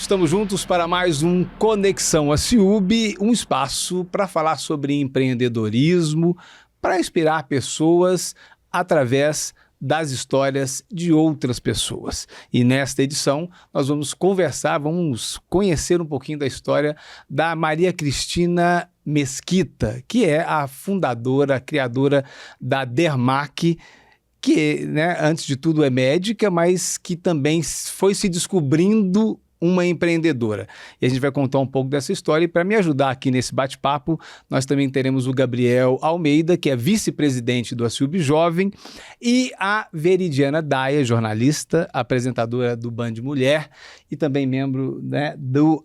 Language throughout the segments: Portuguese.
estamos juntos para mais um Conexão AciUB, um espaço para falar sobre empreendedorismo, para inspirar pessoas através das histórias de outras pessoas. E nesta edição nós vamos conhecer um pouquinho da história da Maria Cristina Mesquita, que é a fundadora, a criadora da Dermac, que, né, antes de tudo é médica, mas que também foi se descobrindo uma empreendedora. E a gente vai contar um pouco dessa história, e para me ajudar aqui nesse bate-papo, nós também teremos o Gabriel Almeida, que é vice-presidente do AciUB Jovem, e a Veridiana Daia, jornalista, apresentadora do Band Mulher, e também membro, né, do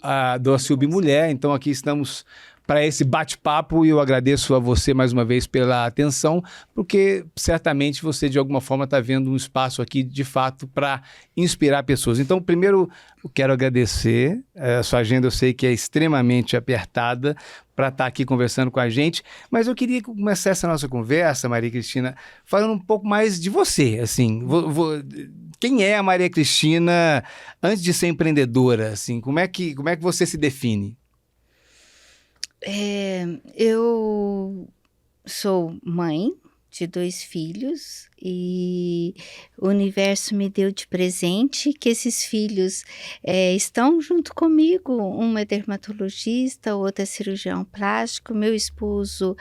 AciUB Mulher. Então aqui estamos para esse bate-papo, e eu agradeço a você mais uma vez pela atenção, porque certamente você de alguma forma está vendo um espaço aqui de fato para inspirar pessoas. Então primeiro eu quero agradecer, a sua agenda eu sei que é extremamente apertada para estar aqui conversando com a gente, mas eu queria começar essa nossa conversa, Maria Cristina, falando um pouco mais de você, assim, quem é a Maria Cristina antes de ser empreendedora, assim, como é que você se define? Eu sou mãe de 2 filhos e o universo me deu de presente que esses filhos estão junto comigo. Um é dermatologista, o outro é cirurgião plástico, meu esposo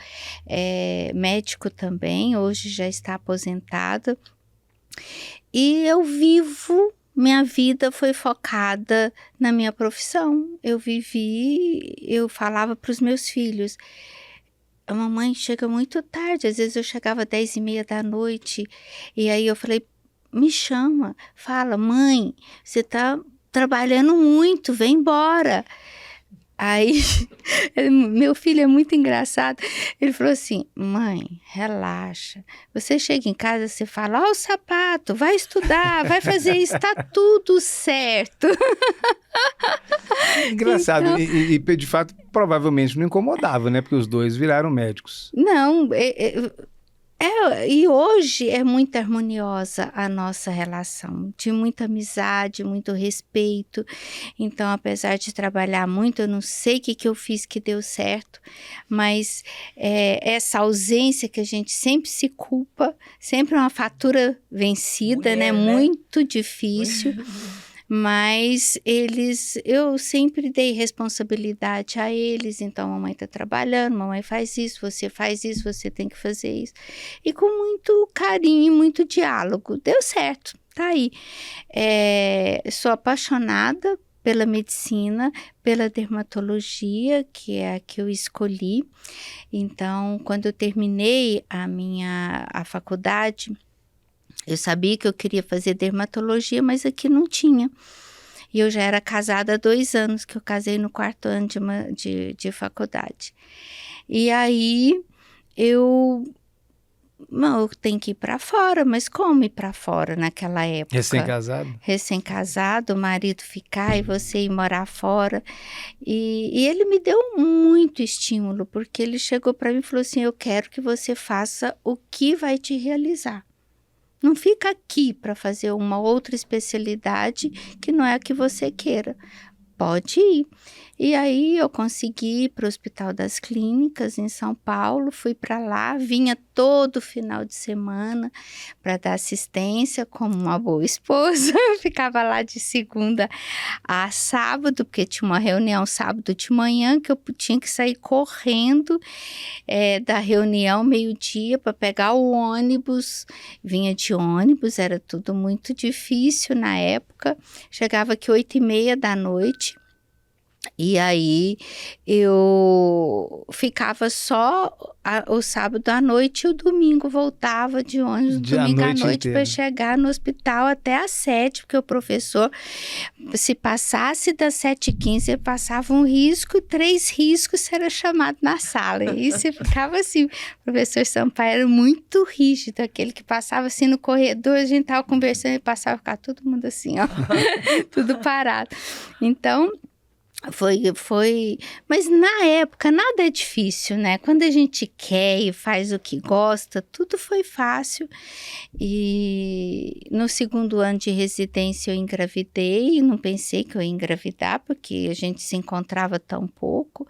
é médico também, hoje já está aposentado. E eu minha vida foi focada na minha profissão. Eu falava para os meus filhos, a mamãe chega muito tarde, às vezes eu chegava 10h30 da noite, e aí eu falei, me chama, fala, mãe, você está trabalhando muito, vem embora. Aí, meu filho é muito engraçado, ele falou assim, mãe, relaxa, você chega em casa, você fala, ó o sapato, vai estudar, vai fazer isso, tá tudo certo. Engraçado, então... e de fato provavelmente não incomodava, né, porque os dois viraram médicos. Não, e hoje é muito harmoniosa a nossa relação, de muita amizade, muito respeito. Então, apesar de trabalhar muito, eu não sei o que eu fiz que deu certo, mas essa ausência que a gente sempre se culpa, sempre é uma fatura vencida, mulher, né? Muito difícil. Mas eu sempre dei responsabilidade a eles, então mamãe está trabalhando, mamãe faz isso, você tem que fazer isso. E com muito carinho, muito diálogo, deu certo, tá aí. Sou apaixonada pela medicina, pela dermatologia, que é a que eu escolhi. Então, quando eu terminei a faculdade, eu sabia que eu queria fazer dermatologia, mas aqui não tinha. E eu já era casada há 2 anos, que eu casei no 4º ano de faculdade. E aí, eu tenho que ir para fora, mas como ir para fora naquela época? Recém-casado? Recém-casado, o marido ficar e você ir morar fora. E ele me deu muito estímulo, porque ele chegou para mim e falou assim, eu quero que você faça o que vai te realizar. Não fica aqui para fazer uma outra especialidade que não é a que você queira. Pode ir. E aí eu consegui ir para o Hospital das Clínicas em São Paulo, fui para lá, vinha todo final de semana para dar assistência como uma boa esposa, ficava lá de segunda a sábado, porque tinha uma reunião sábado de manhã que eu tinha que sair correndo da reunião meio-dia para pegar o ônibus, vinha de ônibus, era tudo muito difícil na época, chegava aqui 8h30 da noite. E aí eu ficava só o sábado à noite e o domingo voltava de ônibus, domingo à noite para chegar no hospital até às 7, porque o professor, se passasse das 7h15, ele passava um risco, 3 riscos, você era chamado na sala. E você ficava assim, o professor Sampaio era muito rígido, aquele que passava assim no corredor, a gente tava conversando e passava, ficava todo mundo assim, ó, tudo parado. Então... Mas na época nada é difícil, né? Quando a gente quer e faz o que gosta, tudo foi fácil. E no 2º ano de residência eu engravidei, não pensei que eu ia engravidar, porque a gente se encontrava tão pouco.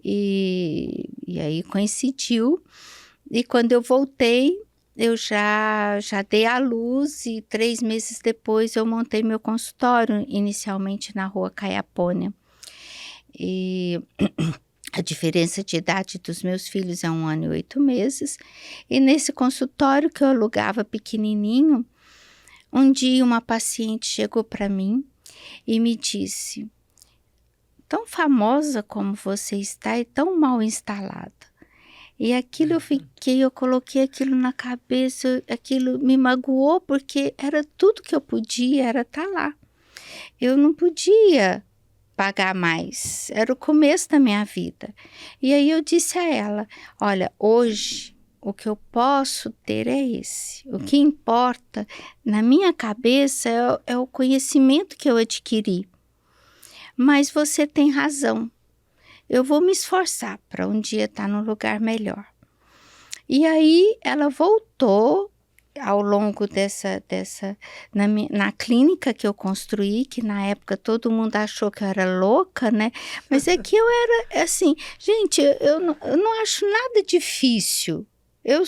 E aí coincidiu. E quando eu voltei, eu já dei à luz e 3 meses depois eu montei meu consultório, inicialmente na Rua Caiapônia. E a diferença de idade dos meus filhos é 1 ano e 8 meses. E nesse consultório que eu alugava pequenininho, um dia uma paciente chegou para mim e me disse: tão famosa como você está e tão mal instalada. E aquilo eu coloquei aquilo na cabeça, aquilo me magoou, porque era tudo que eu podia, era estar lá. Eu não podia pagar mais, era o começo da minha vida. E aí eu disse a ela: olha, hoje o que eu posso ter é esse. O que importa na minha cabeça é o conhecimento que eu adquiri. Mas você tem razão. Eu vou me esforçar para um dia estar num lugar melhor. E aí ela voltou ao longo na clínica que eu construí, que na época todo mundo achou que eu era louca, né? Mas é que eu era assim, gente, eu não acho nada difícil. Eu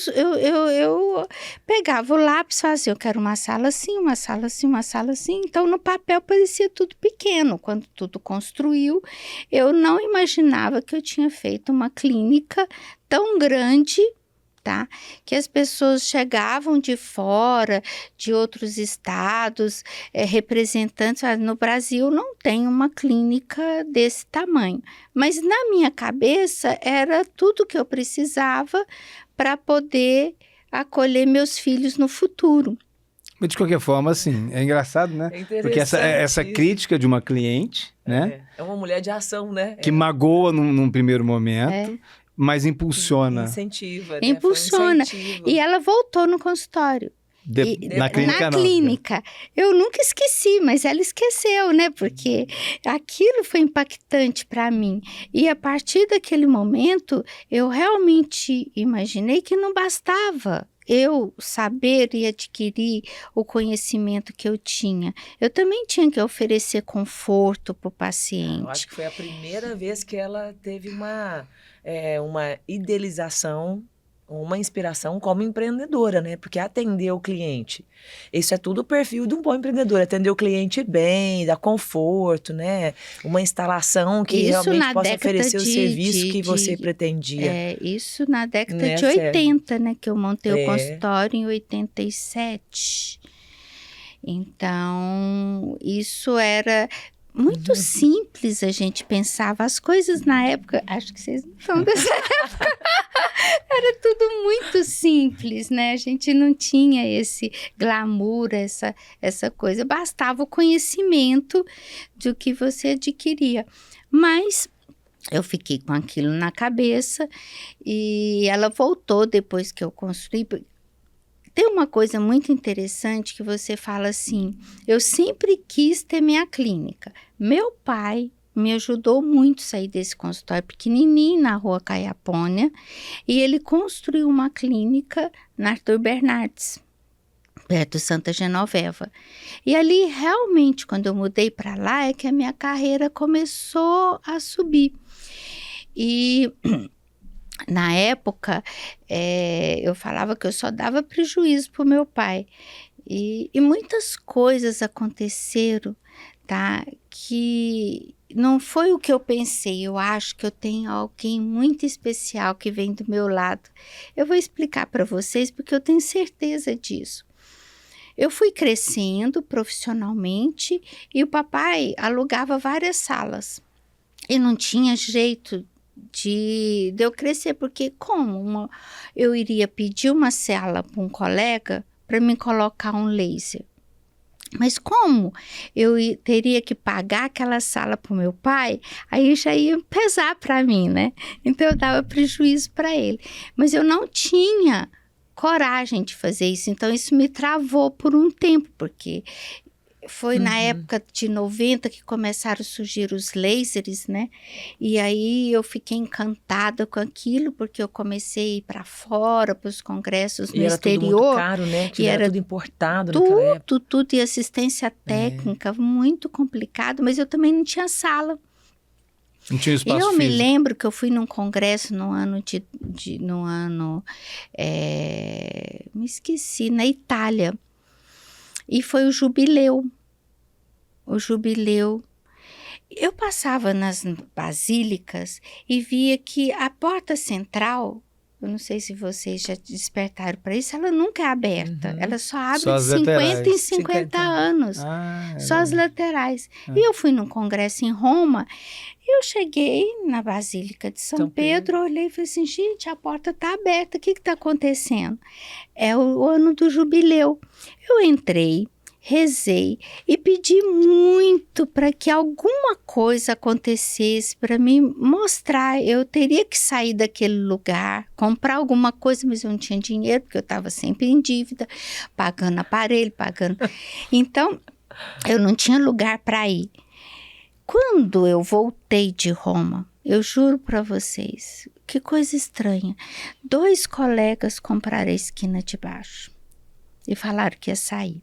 pegava o lápis e fazia, eu quero uma sala assim, uma sala assim, uma sala assim. Então, no papel parecia tudo pequeno. Quando tudo construiu, eu não imaginava que eu tinha feito uma clínica tão grande, tá? Que as pessoas chegavam de fora, de outros estados, representantes. No Brasil não tem uma clínica desse tamanho. Mas na minha cabeça era tudo que eu precisava para poder acolher meus filhos no futuro. Mas de qualquer forma, assim, é engraçado, né? É porque essa crítica de uma cliente, né? É uma mulher de ação, né? Que magoa num primeiro momento, mas impulsiona. Incentiva, né? Impulsiona. E ela voltou no consultório. Na clínica não. Na clínica. Eu nunca esqueci, mas ela esqueceu, né? Porque aquilo foi impactante para mim. E a partir daquele momento, eu realmente imaginei que não bastava eu saber e adquirir o conhecimento que eu tinha. Eu também tinha que oferecer conforto para o paciente. Eu acho que foi a primeira vez que ela teve uma idealização, uma inspiração como empreendedora, né? Porque atender o cliente, isso é tudo o perfil de um bom empreendedor, atender o cliente bem, dar conforto, né? Uma instalação que isso realmente possa oferecer o serviço que você pretendia. Isso na década de 80, né? Que eu montei o consultório em 87. Então, isso era muito simples, a gente pensava. As coisas na época, acho que vocês não são dessa época, era tudo muito simples, né? A gente não tinha esse glamour, essa coisa. Bastava o conhecimento do que você adquiria. Mas eu fiquei com aquilo na cabeça e ela voltou depois que eu construí. Tem uma coisa muito interessante que você fala assim: eu sempre quis ter minha clínica. Meu pai me ajudou muito a sair desse consultório pequenininho na Rua Caiapônia e ele construiu uma clínica na Arthur Bernardes, perto de Santa Genoveva. E ali, realmente, quando eu mudei para lá, é que a minha carreira começou a subir. E na época, eu falava que eu só dava prejuízo para o meu pai. E muitas coisas aconteceram, tá? Que não foi o que eu pensei. Eu acho que eu tenho alguém muito especial que vem do meu lado. Eu vou explicar para vocês porque eu tenho certeza disso. Eu fui crescendo profissionalmente e o papai alugava várias salas. E não tinha jeito de eu crescer, porque como eu iria pedir uma sala para um colega para me colocar um laser? Mas como eu teria que pagar aquela sala para o meu pai, aí já ia pesar para mim, né? Então eu dava prejuízo para ele. Mas eu não tinha coragem de fazer isso, então isso me travou por um tempo, porque Foi na época de 90 que começaram a surgir os lasers, né? E aí eu fiquei encantada com aquilo, porque eu comecei a ir para fora, para os congressos no exterior. Tudo muito caro, né? Que era tudo importado naquela época. Tudo, e assistência técnica, muito complicado, mas eu também não tinha sala. Não tinha espaço Eu físico. me lembro que eu fui num congresso me esqueci, na Itália. E foi o jubileu. Eu passava nas basílicas e via que a porta central, eu não sei se vocês já despertaram para isso, ela nunca é aberta. Ela só abre Só de as 50 laterais. em 50 anos. Só as laterais. E eu fui num congresso em Roma. Eu cheguei na Basílica de São Pedro, olhei e falei assim, gente, a porta está aberta, o que está acontecendo? É o ano do jubileu. Eu entrei, rezei e pedi muito para que alguma coisa acontecesse para me mostrar. Eu teria que sair daquele lugar, comprar alguma coisa, mas eu não tinha dinheiro, porque eu estava sempre em dívida, pagando aparelho, pagando... Então, eu não tinha lugar para ir. Quando eu voltei de Roma, eu juro para vocês, que coisa estranha, 2 colegas compraram a esquina de baixo e falaram que ia sair.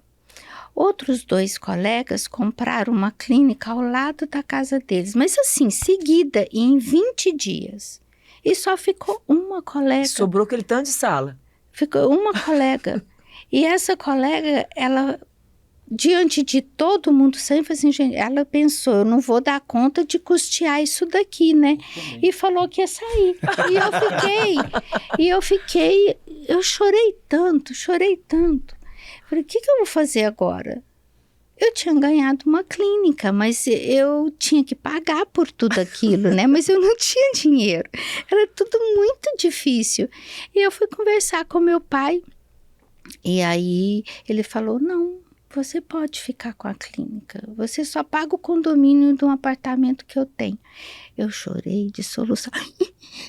Outros 2 colegas compraram uma clínica ao lado da casa deles, mas assim, seguida, em 20 dias. E só ficou uma colega. Sobrou aquele tanto de sala. Ficou uma colega. E essa colega, ela... diante de todo mundo sempre assim, gente, ela pensou, eu não vou dar conta de custear isso daqui, né? E falou que ia sair. Eu chorei tanto. Falei, o que eu vou fazer agora? Eu tinha ganhado uma clínica, mas eu tinha que pagar por tudo aquilo, né? Mas eu não tinha dinheiro. Era tudo muito difícil. E eu fui conversar com meu pai. E aí ele falou, não, você pode ficar com a clínica. Você só paga o condomínio de um apartamento que eu tenho. Eu chorei de solução.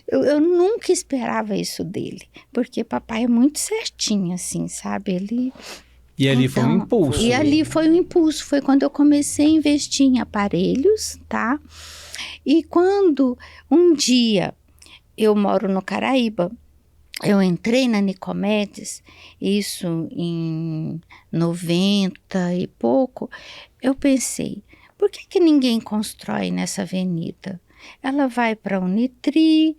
Eu nunca esperava isso dele. Porque papai é muito certinho, assim, sabe? E ali foi um impulso. E ali foi um impulso. Foi quando eu comecei a investir em aparelhos, tá? E quando um dia eu moro no Caraíba, eu entrei na Nicomedes, isso em 90 e pouco, eu pensei, por que ninguém constrói nessa avenida? Ela vai para a Unitri,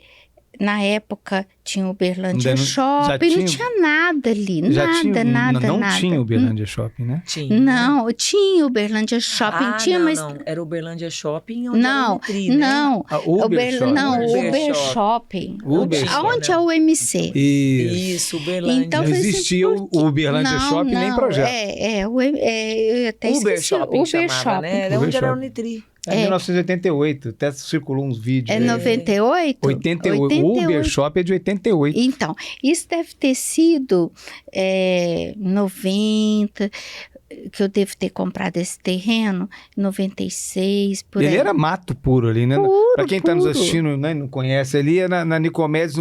na época tinha o Uberlândia Shopping, não tinha nada ali, nada. Não tinha o Uberlândia Shopping, né? Tinha. Não, tinha o Uberlândia Shopping, mas... Não, era o Uberlândia Shopping onde era o Unitri, né? Não, Uber Shopping. Uber Onde é o MC? Isso, Uberlândia. Então, não existia o Uberlândia Shopping nem projeto. Eu até Uber esqueci. Shopping Uber chamava, Shopping. né? Era Uber onde era a Shopping. Unitri. É 1988, até circulou uns vídeos. É 98? 88. O Uber Shopping é de 88. Então, isso deve ter sido 90, que eu devo ter comprado esse terreno, 96, por aí. Ele era mato puro ali, né? Para quem está nos puro. assistindo, né, não conhece, ali é na Nicomedes,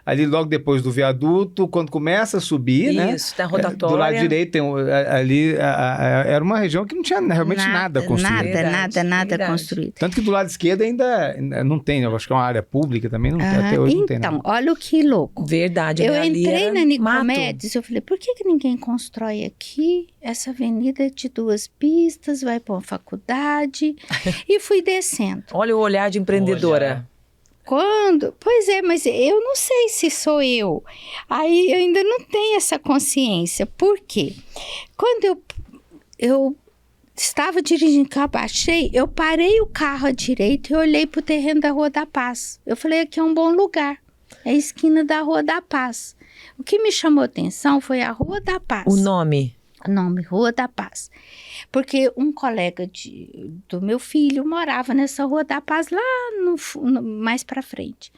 ali logo depois do viaduto, quando começa a subir, né? Isso, tem a rotatória. Do lado direito, tem ali, era uma região que não tinha realmente nada construído. Nada construído. Tanto que do lado esquerdo ainda não tem, eu acho que é uma área pública também, não, até hoje não tem nada. Então, olha o que louco. Verdade. Eu ali entrei era na Nicomedes, mato. eu falei, por que ninguém constrói aqui? Essa avenida é de 2 pistas, vai para uma faculdade. E fui descendo. Olha o olhar de empreendedora. Pois é, mas eu não sei se sou eu. Aí eu ainda não tenho essa consciência. Por quê? Quando eu estava dirigindo, que eu abaixei, eu parei o carro à direita e olhei para o terreno da Rua da Paz. Eu falei, aqui é um bom lugar. É a esquina da Rua da Paz. O que me chamou a atenção foi a Rua da Paz. O nome, Rua da Paz. Porque um colega do meu filho morava nessa Rua da Paz lá mais para frente.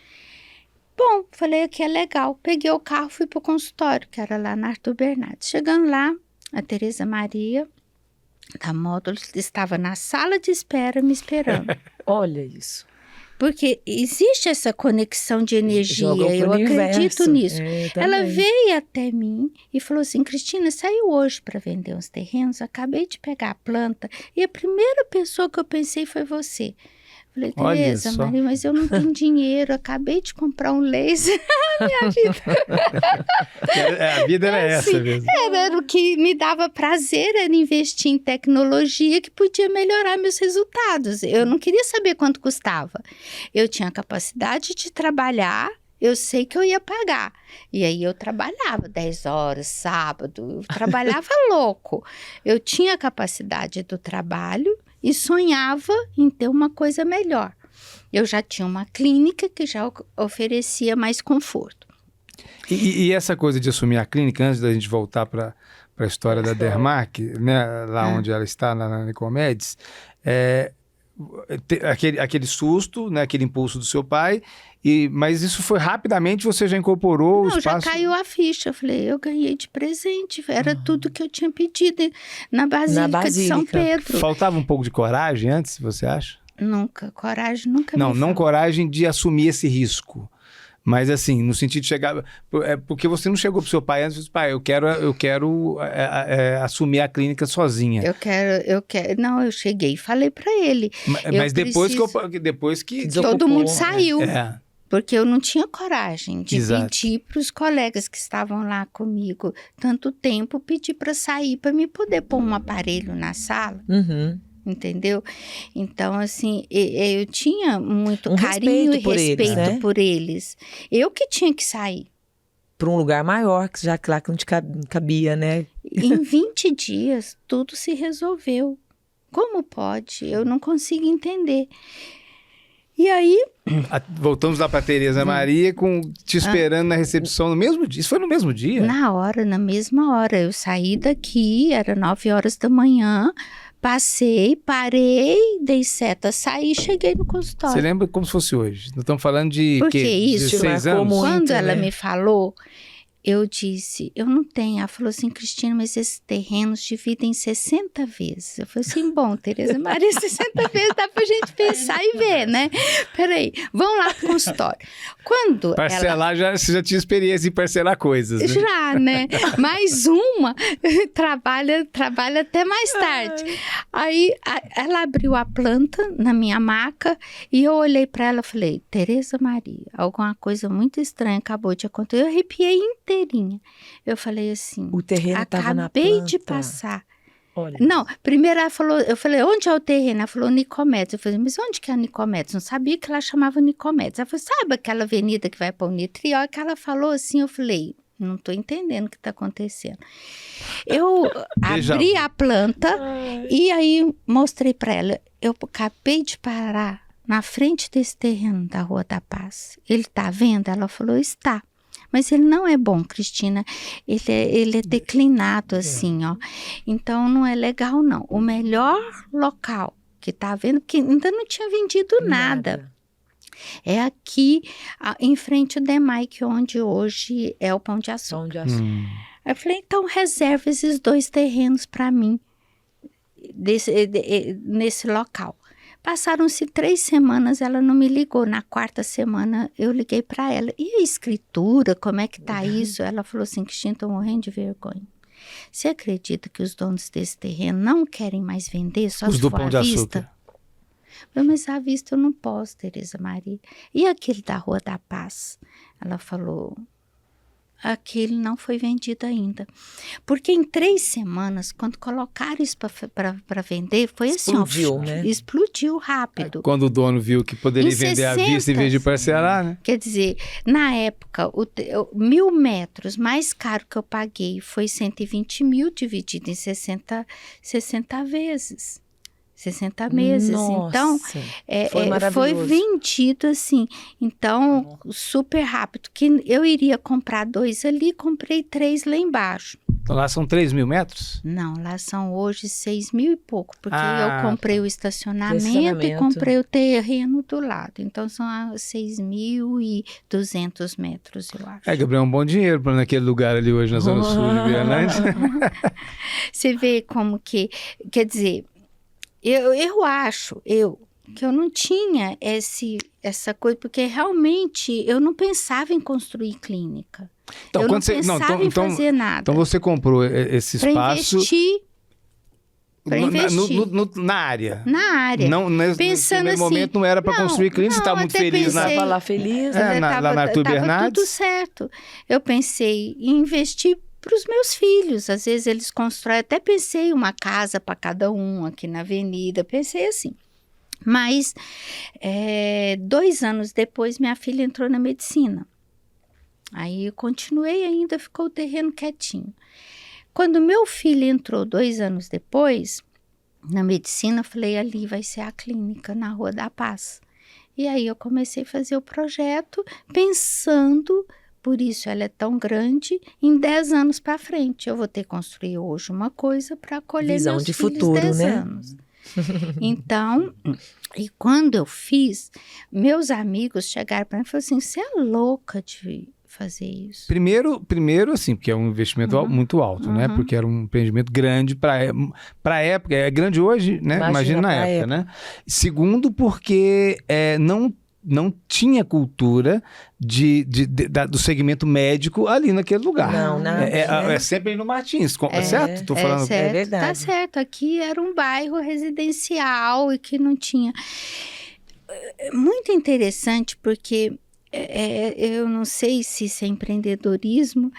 Bom, falei que é legal. Peguei o carro, fui para o consultório, que era lá na Arthur Bernardes. Chegando lá, a Tereza Maria, da Módulos, estava na sala de espera me esperando. olha isso. Porque existe essa conexão de energia, Jogou pro eu acredito universo. nisso. Ela Também. veio até mim e falou assim, Cristina, saiu hoje para vender uns terrenos, acabei de pegar a planta e a primeira pessoa que eu pensei foi você. Falei, Olha Tereza, só. Maria, mas eu não tenho dinheiro, acabei de comprar um laser. Minha vida A vida era essa assim, mesmo. era o que me dava prazer, era investir em tecnologia que podia melhorar meus resultados. Eu não queria saber quanto custava. Eu tinha capacidade de trabalhar, eu sei que eu ia pagar. E aí eu trabalhava 10 horas, sábado, eu trabalhava louco. Eu tinha a capacidade do trabalho e sonhava em ter uma coisa melhor. Eu já tinha uma clínica que já oferecia mais conforto. E essa coisa de assumir a clínica, antes da gente voltar para a história da Dermac, né, lá onde ela está, na Nicomedes, aquele susto, né, aquele impulso do seu pai, mas isso foi rapidamente, você já incorporou o Não, espaço? já caiu a ficha. Eu falei, eu ganhei de presente. Era tudo que eu tinha pedido na Basílica de São Pedro. Faltava um pouco de coragem antes, você acha? Nunca. Coragem nunca Não, me não faltou. coragem de assumir esse risco. Mas assim, no sentido de chegar... porque você não chegou pro seu pai antes e disse, pai, eu quero assumir a clínica sozinha. Eu quero. Não, eu cheguei e falei para ele. Mas depois que Todo mundo saiu. É. Porque eu não tinha coragem de Exato. pedir para os colegas que estavam lá comigo tanto tempo, pedir para sair, para me poder pôr um aparelho na sala. Uhum. Entendeu? Então, assim, eu tinha muito Um carinho respeito e por eles, respeito né? por eles. Eu que tinha que sair. Para um lugar maior, que já que lá que não te cabia, né? Em 20 dias, tudo se resolveu. Como pode? Eu não consigo entender. E aí... Voltamos lá para Tereza Maria, te esperando na recepção no mesmo dia. Isso foi no mesmo dia? Na mesma hora. Eu saí daqui, era 9 horas da manhã... Passei, parei, dei seta, saí e cheguei no consultório. Você lembra como se fosse hoje? Nós estamos falando de Porque quê? isso 16 marcou anos? muito. Quando ela né? me falou, eu disse, eu não tenho. Ela falou assim, Cristina, mas esses terrenos dividem 60 vezes. Eu falei assim, bom, Tereza Maria, 60 vezes dá pra gente pensar e ver, né? Peraí, vamos lá pro consultório. Quando Parcelar, você já tinha experiência em parcelar coisas, né? Já, né? Mais uma trabalha até mais tarde. Aí ela abriu a planta na minha maca e eu olhei para ela e falei, Tereza Maria, alguma coisa muito estranha acabou de acontecer. Eu arrepiei inteirinha. Eu falei assim, O terreno estava na planta. acabei de passar. Olha. Não, primeiro ela falou, eu falei, onde é o terreno? Ela falou, Nicomedes. Eu falei, mas onde que é Nicomedes? Não sabia que ela chamava Nicomedes. Ela falou, sabe aquela avenida que vai para o Nitriol? Que ela falou assim, eu falei, não estou entendendo o que está acontecendo. Eu abri a planta e aí mostrei para ela, eu acabei de parar na frente desse terreno da Rua da Paz. Ele está vendo? Ela falou, está. Mas ele não é bom, Cristina, ele é declinado assim, ó. Então não é legal não. O melhor local que tá vendo, porque ainda não tinha vendido nada. É aqui em frente ao Demaic, onde hoje é o Pão de Açúcar. Pão de açúcar. Eu falei, então reserva esses 2 terrenos para mim nesse local. Passaram-se 3 semanas, ela não me ligou. Na 4ª semana, eu liguei para ela. E a escritura, como é que tá isso? Ela falou assim, Cristina, estou morrendo de vergonha. Você acredita que os donos desse terreno não querem mais vender, só Os se do for Pão à de vista? Açúcar. Mas à vista eu não posso, Tereza Maria. E aquele da Rua da Paz? Ela falou... Aquele não foi vendido ainda. Porque em 3 semanas, quando colocaram isso para vender, foi Explodiu, assim, ó, né? Explodiu rápido. Quando o dono viu que poderia Em vender à 60, vista em vez de parcelar, né? Quer dizer, na época, 1.000 metros mais caro que eu paguei foi 120 mil dividido em 60 vezes. 60 meses. Nossa, Então, foi maravilhoso. foi vendido assim. Então, super rápido. Que eu iria comprar 2 ali, comprei 3 lá embaixo. Então lá são 3 mil metros? Não, lá são hoje 6 mil e pouco. Porque Ah, eu comprei tá. o estacionamento e Estacionamento. comprei o terreno do lado. Então, são 6.200 metros, eu acho. Gabriel, um bom dinheiro para naquele lugar ali hoje na Zona Sul de Vianante. Você vê como que... Quer dizer... Eu acho que eu não tinha essa coisa, porque realmente eu não pensava em construir clínica. Então, eu não quando você, pensava em fazer nada. Então você comprou esse espaço Para investir. Na área. Na área. Não, nesse Pensando primeiro momento não era para construir clínica, você estava muito feliz Estava na... lá feliz, É, né? lá na Arthur tava Bernardes. tudo certo. Eu pensei em investir para os meus filhos. Às vezes eles constroem, até pensei uma casa para cada um aqui na avenida, pensei assim. Mas 2 anos depois minha filha entrou na medicina. Aí eu continuei ainda, ficou o terreno quietinho. Quando meu filho entrou 2 anos depois, na medicina, eu falei, ali vai ser a clínica, na Rua da Paz. E aí eu comecei a fazer o projeto, pensando, por isso ela é tão grande, em 10 anos para frente. Eu vou ter que construir hoje uma coisa para acolher Visão meus de filhos futuro, 10 né? anos. Então, e quando eu fiz, meus amigos chegaram para mim e falaram assim, você é louca de fazer isso. Primeiro, assim, porque é um investimento muito alto, né? Porque era um empreendimento grande para a época. É grande hoje, né? Imagina na época, né? Segundo, porque não tinha cultura do segmento médico ali naquele lugar. Não, nada. É sempre no Martins, certo? Tô falando. Certo, É verdade. tá certo. Aqui era um bairro residencial e que não tinha... Muito interessante, porque... eu não sei se isso é empreendedorismo,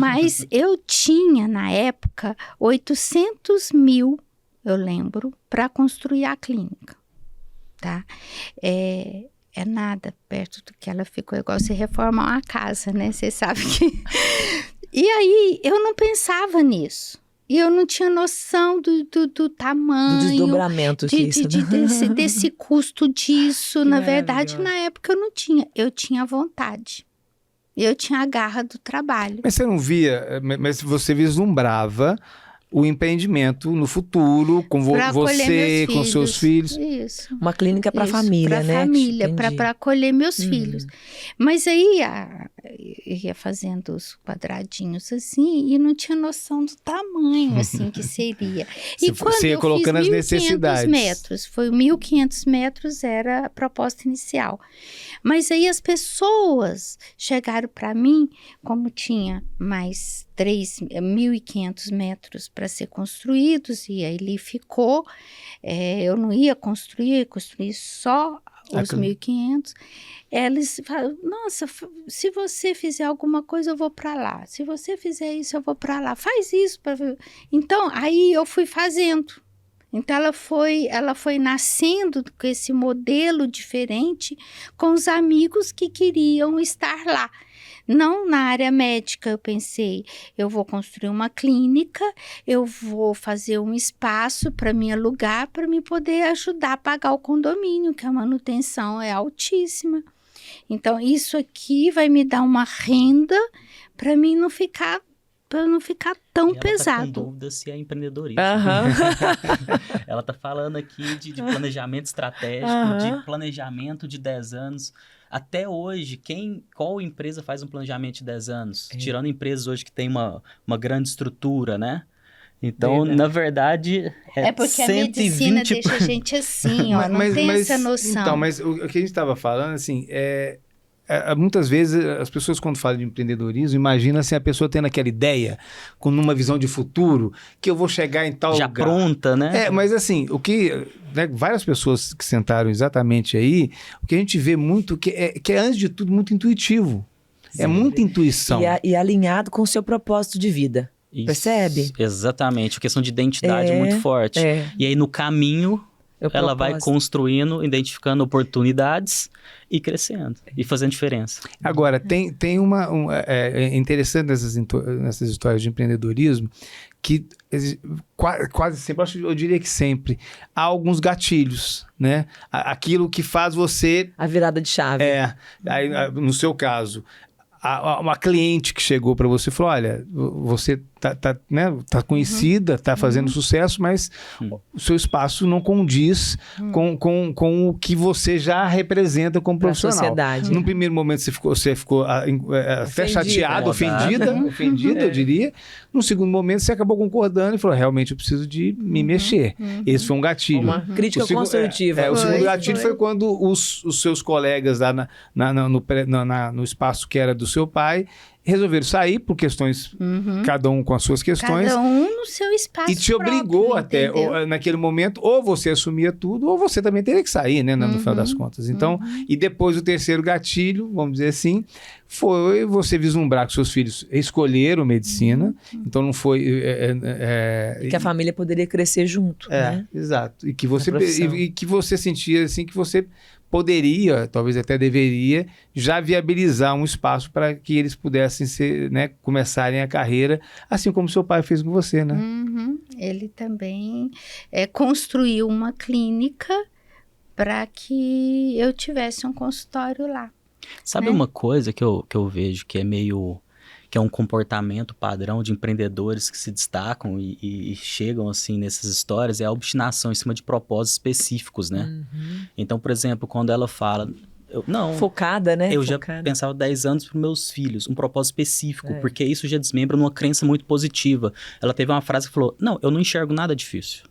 mas eu tinha, na época, 800 mil, eu lembro, para construir a clínica, tá? É nada perto do que ela ficou, igual você reformar uma casa, né? Você sabe que... E aí, eu não pensava nisso. E eu não tinha noção do tamanho... Do desdobramento disso. Desse custo disso. Na verdade, na época eu não tinha. Eu tinha vontade. Eu tinha a garra do trabalho. Mas você não via... Mas você vislumbrava o empreendimento no futuro, com você, com seus filhos. Isso. Uma clínica para a família, né? Para a família, para acolher meus filhos. Mas aí eu ia fazendo os quadradinhos assim e não tinha noção do tamanho assim que seria. E quando você ia eu colocando fiz as necessidades. 1.500 metros, foi 1.500 metros era a proposta inicial. Mas aí as pessoas chegaram para mim, como tinha mais 1.500 metros para ser construídos, e aí ele ficou, eu não ia construir só os 1.500, eles falaram, nossa, se você fizer alguma coisa eu vou para lá, se você fizer isso eu vou para lá, faz isso. Então, aí eu fui fazendo. Então, ela foi nascendo com esse modelo diferente com os amigos que queriam estar lá. Não na área médica, eu pensei, eu vou construir uma clínica, eu vou fazer um espaço para me alugar, para me poder ajudar a pagar o condomínio, que a manutenção é altíssima. Então, isso aqui vai me dar uma renda para mim não ficar tão pesado. Ela tá com dúvida se é empreendedorismo. Ela tá falando aqui de planejamento estratégico, de planejamento de 10 anos. Até hoje, qual empresa faz um planejamento de 10 anos? Tirando empresas hoje que tem uma grande estrutura, né? Então, na verdade, porque 120... a medicina deixa a gente assim, ó, não tem essa noção. Então, mas o que a gente estava falando, assim, muitas vezes as pessoas quando falam de empreendedorismo, imagina assim, a pessoa tendo aquela ideia, com uma visão de futuro, que eu vou chegar em tal lugar. Já pronta, né? Mas assim, várias pessoas que sentaram exatamente aí, o que a gente vê muito, que é antes de tudo muito intuitivo. Sim. É muita intuição. E alinhado com o seu propósito de vida. Isso, percebe? Exatamente, a questão de identidade muito forte. E aí no caminho... Ela vai construindo, identificando oportunidades e crescendo e fazendo diferença. Agora, tem é interessante nessas histórias de empreendedorismo que quase sempre, eu diria que sempre, há alguns gatilhos, né? Aquilo que faz você... A virada de chave. Aí, no seu caso, uma cliente que chegou para você e falou, olha, você tá conhecida, tá fazendo sucesso, mas o seu espaço não condiz com o que você já representa como profissional. Sociedade. Num primeiro momento você ficou até chateado, ofendida, eu diria. No segundo momento você acabou concordando e falou, realmente eu preciso de me mexer. Esse foi um gatilho. Uma crítica construtiva. O segundo gatilho foi quando os seus colegas lá no espaço que era do seu pai resolveram sair por questões, cada um com as suas questões. Cada um no seu espaço. E te obrigou até, naquele momento, ou você assumia tudo, ou você também teria que sair, né, no final das contas. Então, e depois o terceiro gatilho, vamos dizer assim, foi você vislumbrar que seus filhos escolheram medicina, então não foi... que a família poderia crescer junto, né? Exato. E que você sentia, assim, que você poderia, talvez até deveria, já viabilizar um espaço para que eles pudessem ser, né, começarem a carreira, assim como seu pai fez com você, né? Ele também construiu uma clínica para que eu tivesse um consultório lá. Sabe uma coisa que eu vejo que é meio... que é um comportamento padrão de empreendedores que se destacam e chegam assim nessas histórias, é a obstinação em cima de propósitos específicos, né? Então, por exemplo, quando ela fala... Focada, né? Eu já pensava 10 anos para meus filhos, um propósito específico, porque isso já desmembra numa crença muito positiva. Ela teve uma frase que falou, não, eu não enxergo nada difícil.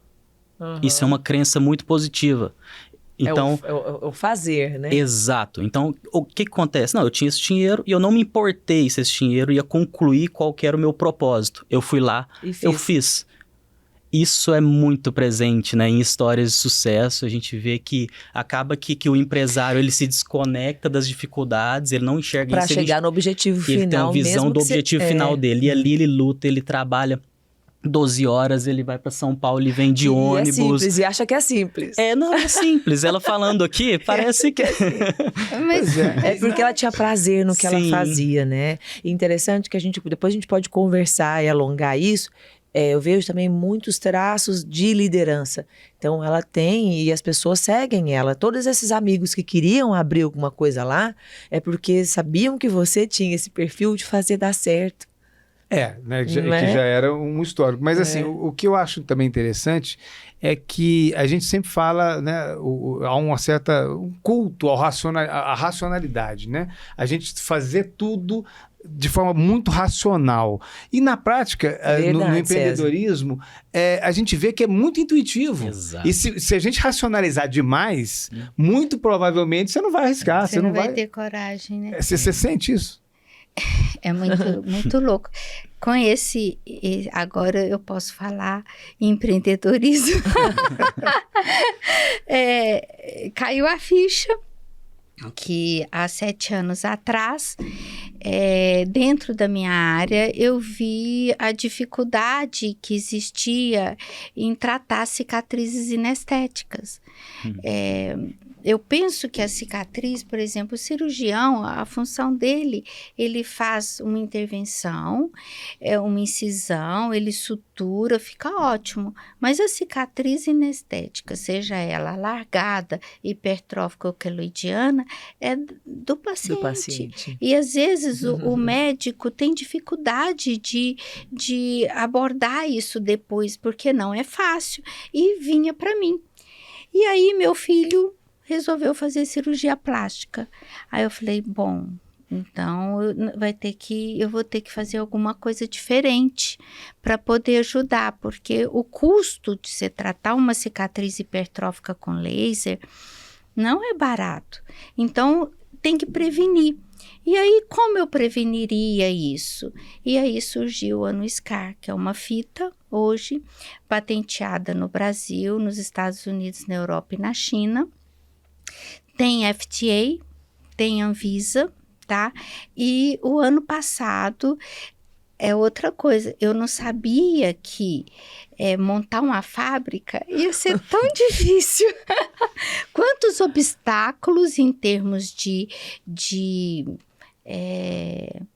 Isso é uma crença muito positiva. Então, é o fazer, né? Exato. Então, o que acontece? Não, eu tinha esse dinheiro e eu não me importei se esse dinheiro ia concluir qual que era o meu propósito. Eu fui lá, eu fiz. Isso é muito presente, né? Em histórias de sucesso, a gente vê que acaba que o empresário, ele se desconecta das dificuldades, ele não enxerga isso. Para chegar no objetivo final. Ele tem uma visão do objetivo final dele. E ali ele luta, ele trabalha 12 horas, ele vai para São Paulo, ele vem de ônibus. É simples, e acha que é simples. Não é simples. Ela falando aqui, parece que... Mas é porque ela tinha prazer no que ela fazia, né? E interessante que depois a gente pode conversar e alongar isso. Eu vejo também muitos traços de liderança. Então, ela tem, e as pessoas seguem ela. Todos esses amigos que queriam abrir alguma coisa lá, é porque sabiam que você tinha esse perfil de fazer dar certo. Né, que já era um histórico. Mas assim, o que eu acho também interessante é que a gente sempre fala, né, há um culto à racionalidade, né? A gente fazer tudo de forma muito racional. E na prática, no empreendedorismo, a gente vê que é muito intuitivo. Exato. E se a gente racionalizar demais, muito provavelmente você não vai arriscar. Você não vai ter coragem, né? Você sente isso? É muito, muito louco. Com agora eu posso falar empreendedorismo. Caiu a ficha que há 7 anos atrás, dentro da minha área, eu vi a dificuldade que existia em tratar cicatrizes inestéticas. Eu penso que a cicatriz, por exemplo, o cirurgião, a função dele, ele faz uma intervenção, uma incisão, ele sutura, fica ótimo. Mas a cicatriz inestética, seja ela alargada, hipertrófica ou queloidiana, é do paciente. E às vezes o médico tem dificuldade de abordar isso depois, porque não é fácil. E vinha para mim. E aí meu filho resolveu fazer cirurgia plástica. Aí eu falei, bom, então eu vou ter que fazer alguma coisa diferente para poder ajudar, porque o custo de se tratar uma cicatriz hipertrófica com laser não é barato. Então tem que prevenir. E aí, como eu preveniria isso? E aí surgiu a Anuiscar, que é uma fita, hoje, patenteada no Brasil, nos Estados Unidos, na Europa e na China. Tem FDA, tem Anvisa, tá? E o ano passado é outra coisa. Eu não sabia que montar uma fábrica ia ser tão difícil. Quantos obstáculos em termos de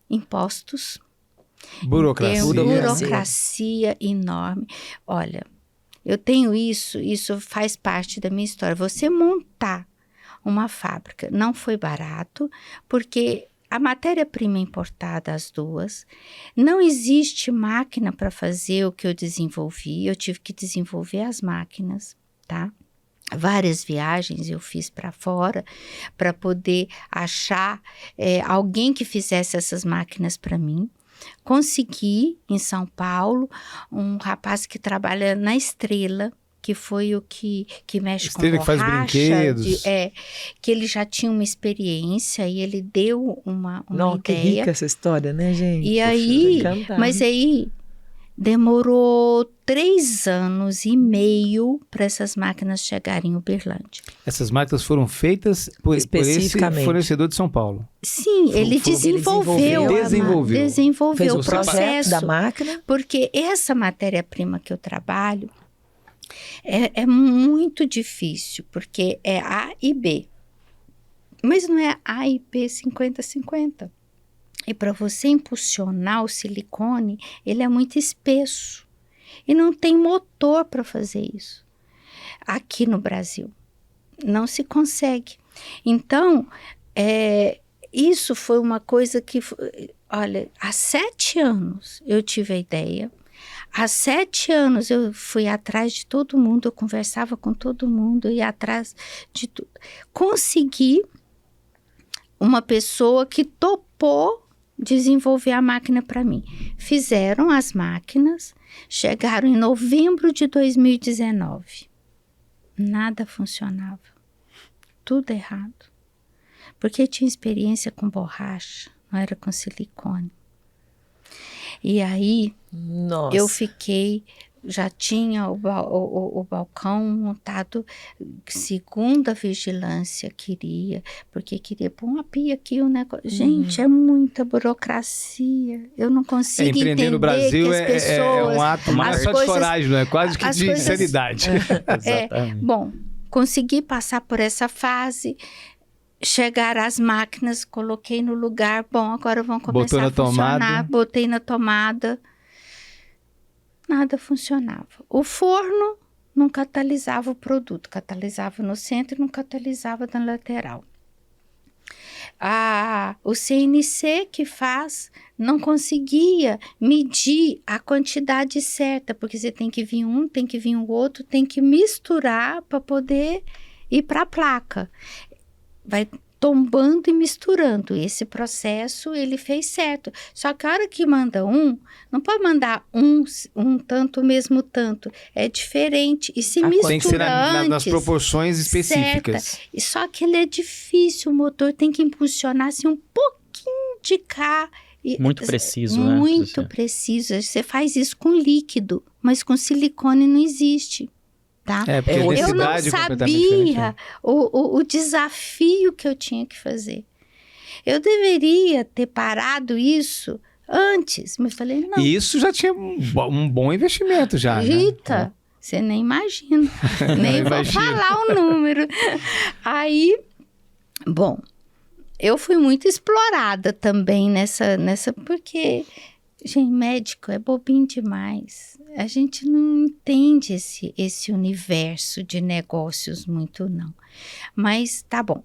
impostos. Burocracia enorme. Olha, eu tenho isso faz parte da minha história. Você montar uma fábrica não foi barato, porque a matéria-prima importada, as duas. Não existe máquina para fazer o que eu desenvolvi. Eu tive que desenvolver as máquinas, tá? Várias viagens eu fiz para fora para poder achar alguém que fizesse essas máquinas para mim. Consegui, em São Paulo, um rapaz que trabalha na Estrela, que foi o que mexe com borracha. Que faz brinquedos. Que ele já tinha uma experiência e ele deu uma Não, ideia. Que rica essa história, né, gente? E aí, mas aí demorou 3 anos e meio para essas máquinas chegarem em Uberlândia. Essas máquinas foram feitas por esse fornecedor de São Paulo? Sim, ele desenvolveu Fez o processo da máquina. Porque essa matéria-prima que eu trabalho é muito difícil, porque é A e B. Mas não é A e B 50-50. E para você impulsionar o silicone, ele é muito espesso. E não tem motor para fazer isso. Aqui no Brasil. Não se consegue. Então, isso foi uma coisa que... Olha, há 7 anos eu tive a ideia. Há 7 anos eu fui atrás de todo mundo, eu conversava com todo mundo, ia atrás de tudo. Consegui uma pessoa que topou desenvolver a máquina para mim. Fizeram as máquinas, chegaram em novembro de 2019. Nada funcionava. Tudo errado. Porque tinha experiência com borracha, não era com silicone. E aí, Nossa. Eu fiquei, já tinha o balcão montado, segundo a vigilância queria, porque queria pôr uma pia aqui, um negócio. Gente, é muita burocracia. Eu não consigo empreender entender no Brasil que as pessoas... é um ato não é só de coragem, não é quase que de insanidade. Exatamente. Bom, consegui passar por essa fase... Chegaram as máquinas, coloquei no lugar. Bom, agora vão começar a funcionar. Botei na tomada. Nada funcionava. O forno não catalisava o produto. Catalisava no centro e não catalisava na lateral. O CNC que faz não conseguia medir a quantidade certa. Porque você tem que vir um, tem que vir o outro. Tem que misturar para poder ir para a placa. Vai tombando e misturando. Esse processo, ele fez certo. Só que a hora que manda não pode mandar um tanto, o mesmo tanto. É diferente. E se mistura tem que ser antes, nas proporções específicas. Certa. E só que ele é difícil. O motor tem que impulsionar assim, um pouquinho de cá. Muito preciso, né? Muito preciso. Você faz isso com líquido, mas com silicone não existe. Tá? Porque a eu não densidade sabia o desafio que eu tinha que fazer. Eu deveria ter parado isso antes, mas falei, não. E isso já tinha um bom investimento já, Rita, né? você nem imagina. Nem vou falar o número. Aí, bom, eu fui muito explorada também nessa porque... Gente, médico é bobinho demais. A gente não entende esse universo de negócios muito, não. Mas tá bom.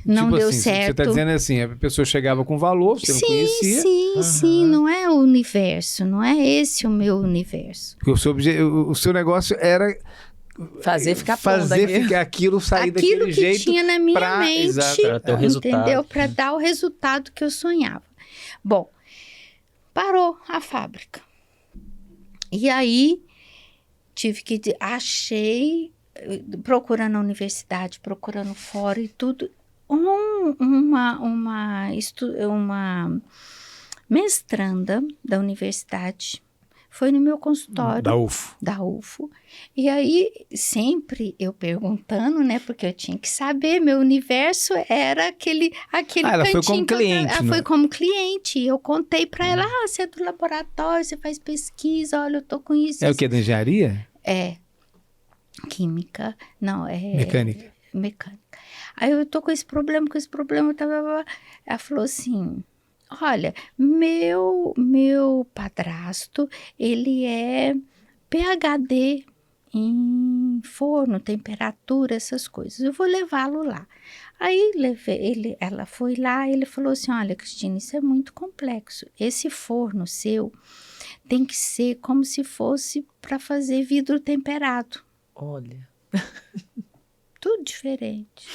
Não deu certo. Você tá dizendo assim, a pessoa chegava com valor, você não conhecia. Sim, não é o universo, não é esse o meu universo. Porque o seu negócio era... Fazer ficar aquilo sair daquele jeito. Aquilo que tinha na minha mente, para ter o resultado. Entendeu? Para dar o resultado que eu sonhava. Bom, parou a fábrica. E aí, achei, procurando na universidade, procurando fora e tudo, uma mestranda da universidade foi no meu consultório. Da UFO. E aí, sempre eu perguntando, né? Porque eu tinha que saber, meu universo era aquele ela cantinho. Foi como cliente, ela foi como cliente. E eu contei para ela, você é do laboratório, você faz pesquisa, olha, eu tô com isso. É o que, da engenharia? É. Química. Não, é... Mecânica. Aí eu tô com esse problema, Ela falou assim... Olha, meu padrasto, ele é PhD em tem forno, temperatura, essas coisas. Eu vou levá-lo lá. Aí ela foi lá e ele falou assim, olha, Cristina, isso é muito complexo. Esse forno seu tem que ser como se fosse para fazer vidro temperado. Olha. Tudo diferente.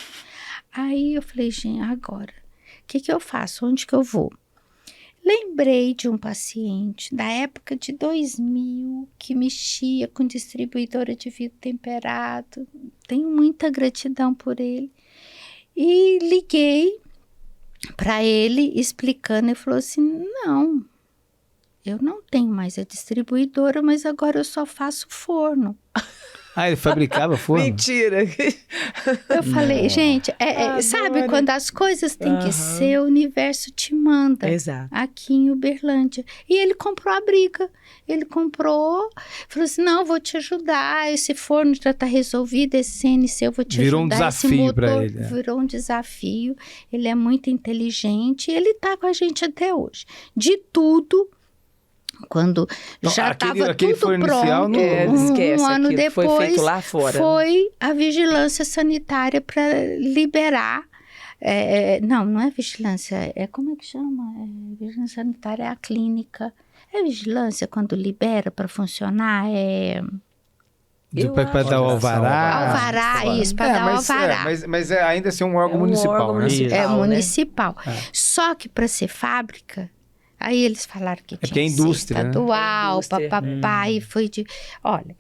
Aí eu falei, gente, agora, o que eu faço? Onde que eu vou? Lembrei de um paciente da época de 2000 que mexia com distribuidora de vidro temperado. Tenho muita gratidão por ele. E liguei para ele explicando. Ele falou assim, não, eu não tenho mais a distribuidora, mas agora eu só faço forno. Ah, ele fabricava forno? Mentira! Eu falei, gente, sabe quando as coisas têm que ser, o universo te manda. Exato. Aqui em Uberlândia. E ele comprou a briga. Ele comprou, falou assim, não, vou te ajudar, esse forno já está resolvido, esse CNC eu vou te Virou ajudar. Um desafio para ele. Virou um desafio. Ele é muito inteligente e ele está com a gente até hoje. De tudo... Quando então, já estava tudo pronto, um ano depois, foi feito lá fora, foi a vigilância sanitária para liberar. Não é vigilância, como é que chama? Vigilância sanitária é a clínica. É vigilância quando libera para funcionar? Para dar o alvará. Alvará, isso, para dar o alvará. Mas ainda assim um órgão municipal, né? É municipal. Né? Só que para ser fábrica... Aí eles falaram que tinha que é indústria, estadual, papapá, e foi de... Olha,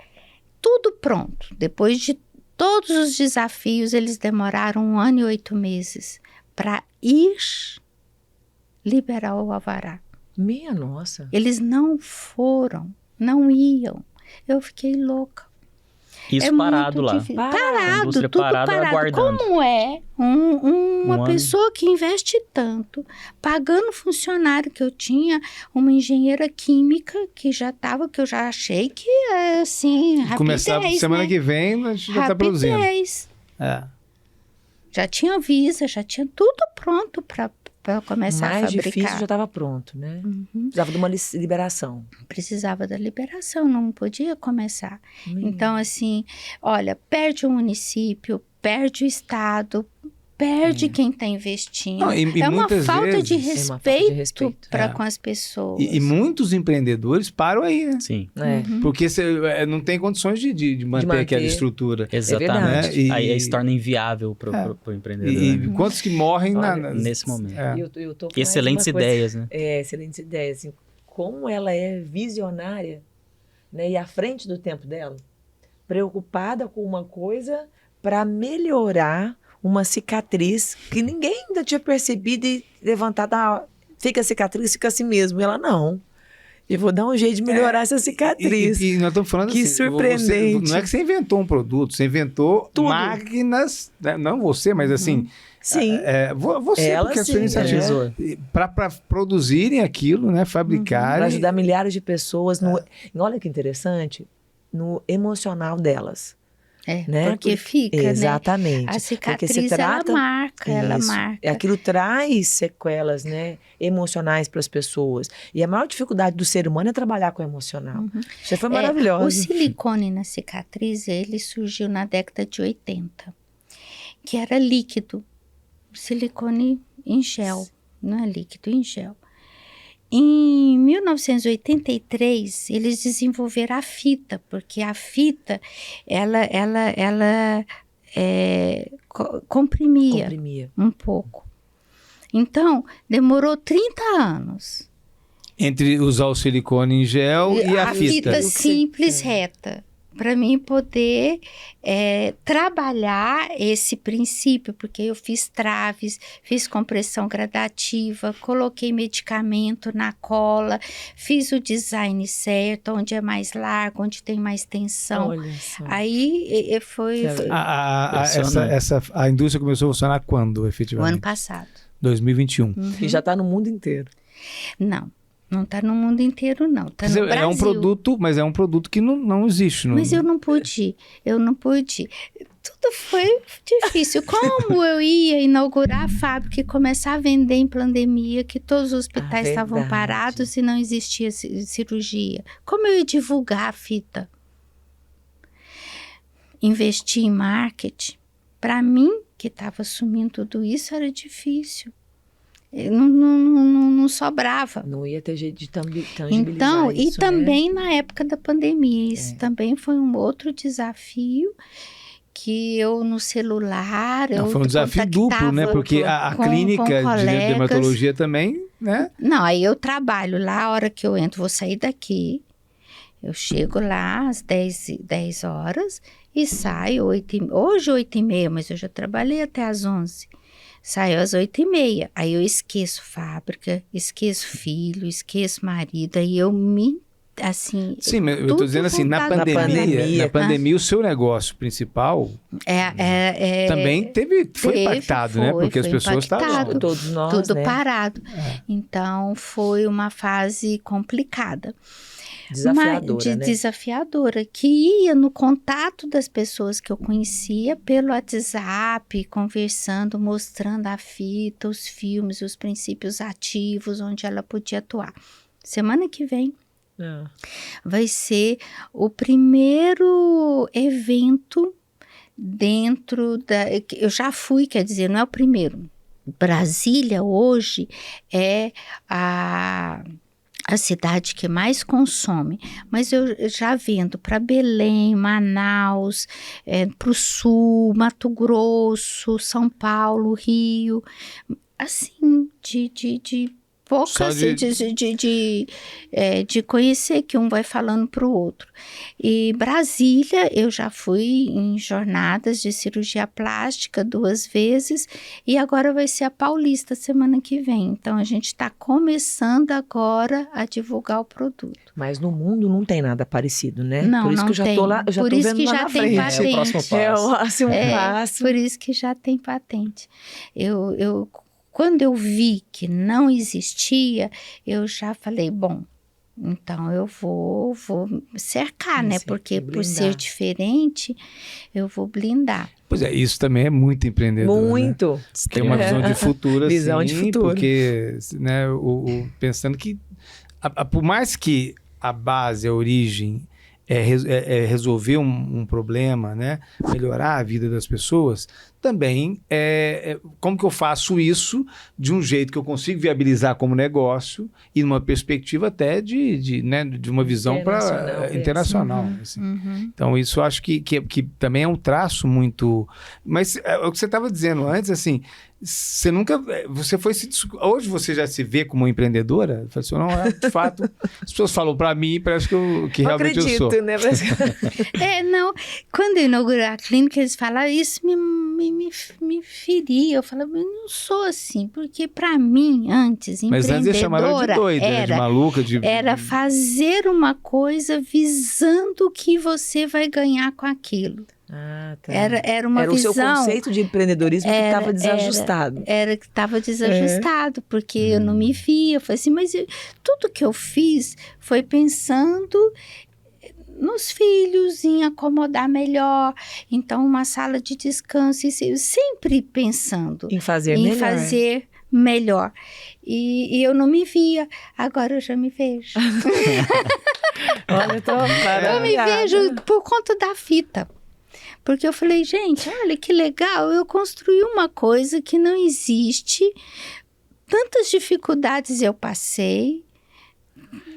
tudo pronto. Depois de todos os desafios, eles demoraram 1 ano e 8 meses para ir liberar o alvará. Minha nossa. Eles não foram, não iam. Eu fiquei louca. Isso parado lá. Parado, tudo parado. Aguardando. Como é uma pessoa que investe tanto, pagando funcionário, que eu tinha uma engenheira química que já estava, que eu já achei que assim, rapidez, começar semana que vem, a gente já está produzindo. Já tinha Visa, já tinha tudo pronto para começar a fabricar. Mais difícil já estava pronto, né? Precisava de uma liberação. Precisava da liberação, não podia começar. Então, assim, olha, perde o município, perde o estado, perde quem está investindo. Não, é uma falta de respeito para com as pessoas. E muitos empreendedores param aí, né? Sim. Porque você não tem condições de manter aquela estrutura. Exatamente. Aí se torna inviável para o empreendedor. E quantos que morrem nesse momento. Eu tô com excelentes ideias, né? Excelentes ideias. Assim, como ela é visionária, né? E à frente do tempo dela, preocupada com uma coisa para melhorar uma cicatriz que ninguém ainda tinha percebido e levantado, fica a cicatriz, fica assim mesmo. E ela, não, eu vou dar um jeito de melhorar essa cicatriz. E nós estamos falando que assim, surpreendente. Não é que você inventou um produto, você inventou tudo. Máquinas, né? Não você, mas assim... Sim. Você, ela, porque a sua iniciativa para produzirem aquilo, né? Fabricarem. Para ajudar milhares de pessoas. Olha que interessante, no emocional delas. Né? Porque fica, exatamente. Né? A cicatriz, ela marca. Aquilo traz sequelas, né, emocionais para as pessoas. E a maior dificuldade do ser humano é trabalhar com o emocional. Isso foi maravilhoso. O silicone na cicatriz, ele surgiu na década de 80, que era líquido. Silicone em gel, não é líquido, em gel. Em 1983, eles desenvolveram a fita, porque a fita, ela comprimia um pouco. Então, demorou 30 anos. Entre usar o silicone em gel e a fita. A fita simples, reta. Para mim poder trabalhar esse princípio, porque eu fiz traves, fiz compressão gradativa, coloquei medicamento na cola, fiz o design certo, onde é mais largo, onde tem mais tensão. Olha só. Aí foi... A indústria começou a funcionar quando, efetivamente? O ano passado. 2021. E já está no mundo inteiro. Não está no mundo inteiro, não. Está no Brasil. É um produto, mas é um produto que não existe. Mas eu não pude. Tudo foi difícil. Como eu ia inaugurar a fábrica e começar a vender em pandemia, que todos os hospitais estavam parados e não existia cirurgia? Como eu ia divulgar a fita? investir em marketing, para mim, que estava assumindo tudo isso, era difícil. Não sobrava. Não ia ter jeito de tangibilizar então, isso, e também na época da pandemia, isso também foi um outro desafio, que eu no celular... Foi um desafio duplo, né? Porque a clínica de dermatologia também, né? Não, aí eu trabalho lá, a hora que eu entro, vou sair daqui, eu chego lá às 10 horas e saio hoje 8h30, mas eu já trabalhei até às 11. Saio às 8h30, aí eu esqueço fábrica, esqueço filho, esqueço marido, aí eu me, assim... Sim, mas eu tô dizendo assim, na pandemia o seu negócio principal também foi impactado, né? Porque as pessoas estavam... Todos nós, tudo né? parado. Então, foi uma fase complicada. Desafiadora, né? Desafiadora, que ia no contato das pessoas que eu conhecia pelo WhatsApp, conversando, mostrando a fita, os filmes, os princípios ativos, onde ela podia atuar. Semana que vem vai ser o primeiro evento dentro da... Eu já fui, quer dizer, não é o primeiro. Brasília hoje é a cidade que mais consome, mas eu já vendo para Belém, Manaus, para o Sul, Mato Grosso, São Paulo, Rio, assim, poucas de conhecer, que um vai falando para o outro. E Brasília, eu já fui em jornadas de cirurgia plástica 2 vezes, e agora vai ser a Paulista semana que vem. Então, a gente está começando agora a divulgar o produto. Mas no mundo não tem nada parecido, né? Não, por isso não que eu já tem. tô lá, já por tô isso vendo que lá já na tem frente. patente. É o próximo passo. É o próximo passo. Por isso que já tem patente. Quando eu vi que não existia, eu já falei, bom, então eu vou cercar, né? Porque por ser diferente, eu vou blindar. Pois é, isso também é muito empreendedor, Muito. Né? Tem uma visão de futuro, assim. Visão de futuro. Porque, né, pensando que, por mais que a base, a origem, é resolver um problema, né? Melhorar a vida das pessoas, também como que eu faço isso de um jeito que eu consigo viabilizar como negócio e numa perspectiva até de uma visão internacional. Assim. Então, isso eu acho que também é um traço muito... Mas o que você estava dizendo antes, assim, hoje você já se vê como empreendedora? Eu falei assim, não, de fato, as pessoas falam para mim, parece que realmente eu sou. Né? Não, quando eu inaugurei a clínica, eles falaram, isso me feria. Eu falava, eu não sou assim, porque para mim, antes, mas antes eles chamaram de doida, de maluca. Era fazer uma coisa visando que você vai ganhar com aquilo. Ah, tá. Era uma visão. O seu conceito de empreendedorismo que estava desajustado. Era que estava desajustado, porque eu não me via. Eu falei assim, mas tudo que eu fiz foi pensando nos filhos, em acomodar melhor, então uma sala de descanso, sempre pensando em fazer melhor. E eu não me via, agora eu já me vejo. Olha, eu me vejo por conta da fita. Porque eu falei, gente, olha que legal, eu construí uma coisa que não existe, tantas dificuldades eu passei.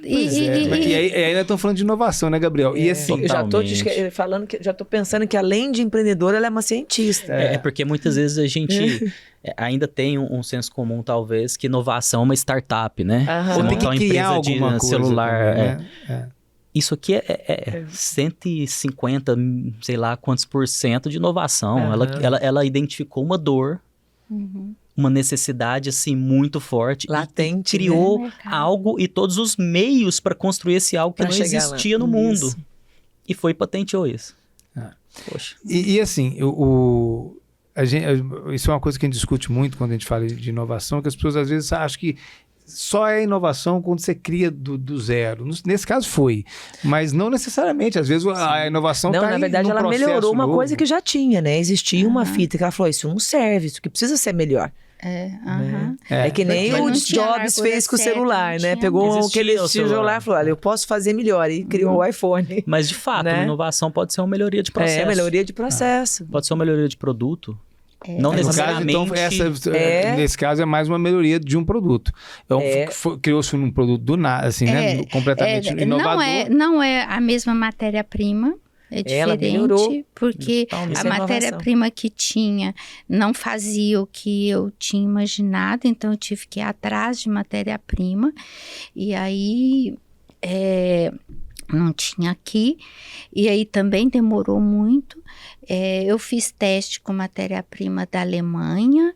E aí ainda estão falando de inovação, né, Gabriel? E assim, eu já estou pensando que além de empreendedora, ela é uma cientista. Porque muitas vezes a gente ainda tem um senso comum, talvez, que inovação é uma startup, né? Ou tem que criar alguma coisa celular. Também, né? Isso aqui é 150, sei lá quantos % de inovação. Ela identificou uma dor, uma necessidade assim muito forte, latente, e criou algo e todos os meios para construir esse algo que não existia no mundo. E foi patenteou isso. Poxa. E assim, isso é uma coisa que a gente discute muito quando a gente fala de inovação, que as pessoas às vezes acham que só é inovação quando você cria do zero. Nesse caso foi, mas não necessariamente. Às vezes a inovação está na verdade, ela melhorou uma coisa que já tinha, né? Existia uma fita que ela falou, isso não serve, isso que precisa ser melhor. É que nem o Jobs fez com o celular, né? Pegou aquele celular e falou, olha, eu posso fazer melhor. E criou o iPhone. Mas, de fato, né? A inovação pode ser uma melhoria de processo. Melhoria de processo. Pode ser uma melhoria de produto. Não necessariamente. Nesse caso, é mais uma melhoria de um produto. Então, criou-se um produto do nada, assim, né? Completamente inovador. Não é a mesma matéria-prima. É diferente, ela melhorou, porque a matéria-prima que tinha não fazia o que eu tinha imaginado, então eu tive que ir atrás de matéria-prima, e aí não tinha aqui, e aí também demorou muito. Eu fiz teste com matéria-prima da Alemanha,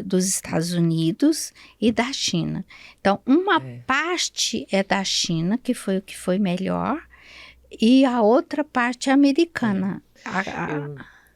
dos Estados Unidos e da China. Então, uma parte é da China, que foi o que foi melhor, e a outra parte é americana.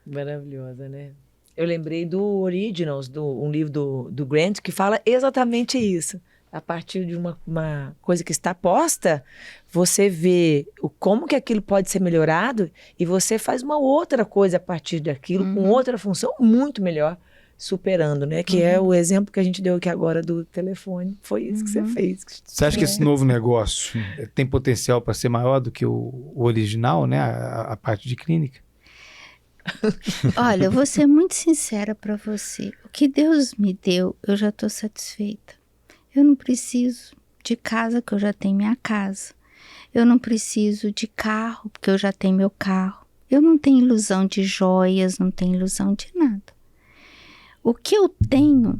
Maravilhosa, né? Eu lembrei do Originals, um livro do Grant, que fala exatamente isso. A partir de uma coisa que está posta, você vê como que aquilo pode ser melhorado e você faz uma outra coisa a partir daquilo, com outra função muito melhor, superando, né? Que é o exemplo que a gente deu aqui agora do telefone. Foi isso que você fez. Você acha que esse novo negócio tem potencial para ser maior do que o original, né? A parte de clínica? Olha, eu vou ser muito sincera para você. O que Deus me deu, eu já estou satisfeita. Eu não preciso de casa, porque eu já tenho minha casa. Eu não preciso de carro, porque eu já tenho meu carro. Eu não tenho ilusão de joias, não tenho ilusão de nada. O que eu tenho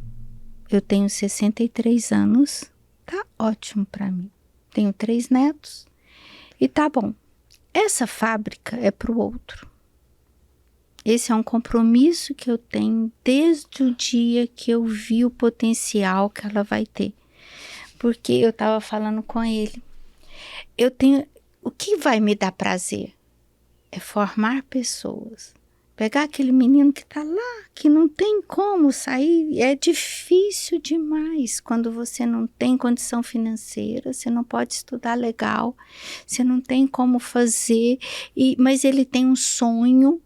63 anos, tá ótimo para mim. Tenho 3 netos e tá bom. Essa fábrica é pro outro. Esse é um compromisso que eu tenho desde o dia que eu vi o potencial que ela vai ter. Porque eu estava falando com ele. O que vai me dar prazer é formar pessoas. Pegar aquele menino que está lá, que não tem como sair, é difícil demais quando você não tem condição financeira, você não pode estudar legal, você não tem como fazer, mas ele tem um sonho,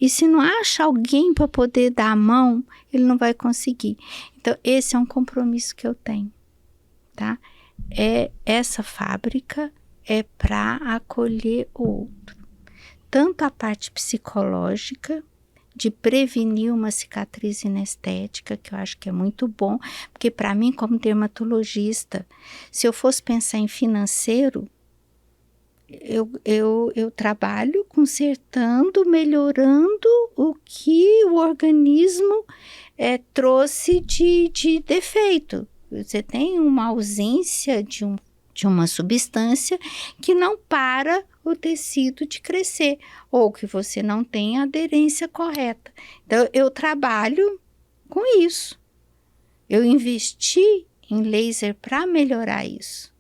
e se não acha alguém para poder dar a mão, ele não vai conseguir. Então, esse é um compromisso que eu tenho, tá? Essa fábrica é para acolher o outro. Tanto a parte psicológica, de prevenir uma cicatriz inestética, que eu acho que é muito bom, porque para mim, como dermatologista, se eu fosse pensar em financeiro, eu trabalho consertando, melhorando o que o organismo trouxe de defeito. Você tem uma ausência de uma substância que não para o tecido de crescer, ou que você não tem a aderência correta. Então, eu trabalho com isso. Eu investi em laser para melhorar isso.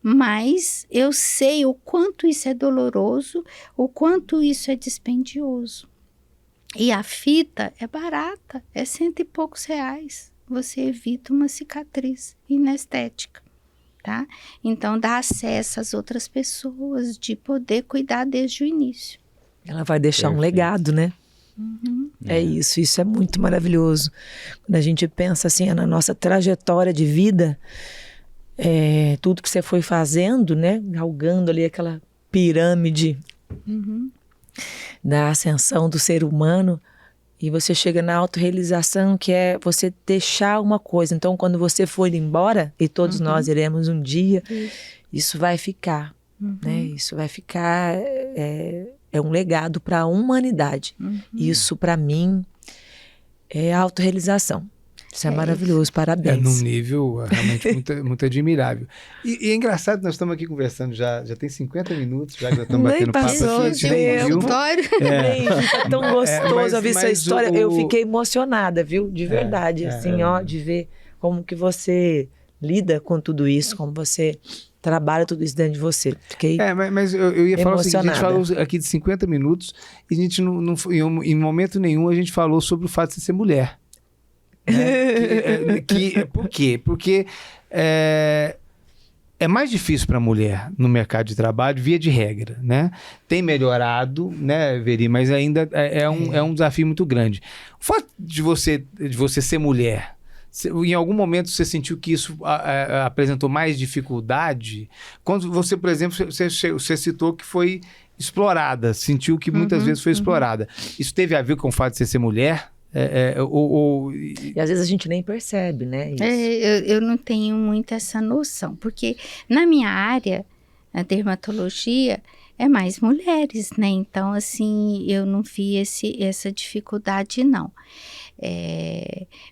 Mas eu sei o quanto isso é doloroso, o quanto isso é dispendioso. E a fita é barata, é R$100 e poucos. Você evita uma cicatriz inestética. Tá? Então, dá acesso às outras pessoas, de poder cuidar desde o início. Ela vai deixar um legado, né? Isso é muito maravilhoso. Quando a gente pensa assim, na nossa trajetória de vida, tudo que você foi fazendo, né? Galgando ali aquela pirâmide da ascensão do ser humano, e você chega na autorrealização, que é você deixar uma coisa. Então, quando você for embora, e todos nós iremos um dia, isso vai ficar, né? Isso vai ficar, é um legado para a humanidade. Isso, para mim, é autorrealização. Isso é maravilhoso, parabéns. Num nível realmente muito admirável. E é engraçado que nós estamos aqui conversando, já tem 50 minutos, já que nós estamos batendo papo aqui, a gente nem viu. É tão gostoso ouvir sua história. Eu fiquei emocionada, viu? De verdade, de ver como que você lida com tudo isso, como você trabalha tudo isso dentro de você. Fiquei mas eu ia falar o seguinte, a gente falou aqui de 50 minutos, e a gente não em momento nenhum a gente falou sobre o fato de você ser mulher. Né? Por quê? Porque é mais difícil para a mulher no mercado de trabalho, via de regra, né? Tem melhorado, né, Veri? Mas ainda é um desafio muito grande. O fato de você ser mulher, em algum momento você sentiu que isso apresentou mais dificuldade? Quando você, por exemplo, você citou que foi explorada, sentiu que muitas vezes foi explorada. Isso teve a ver com o fato de você ser mulher? E às vezes a gente nem percebe, né? Isso. Eu não tenho muito essa noção, porque na minha área, a dermatologia, é mais mulheres, né? Então, assim, eu não vi essa dificuldade, não.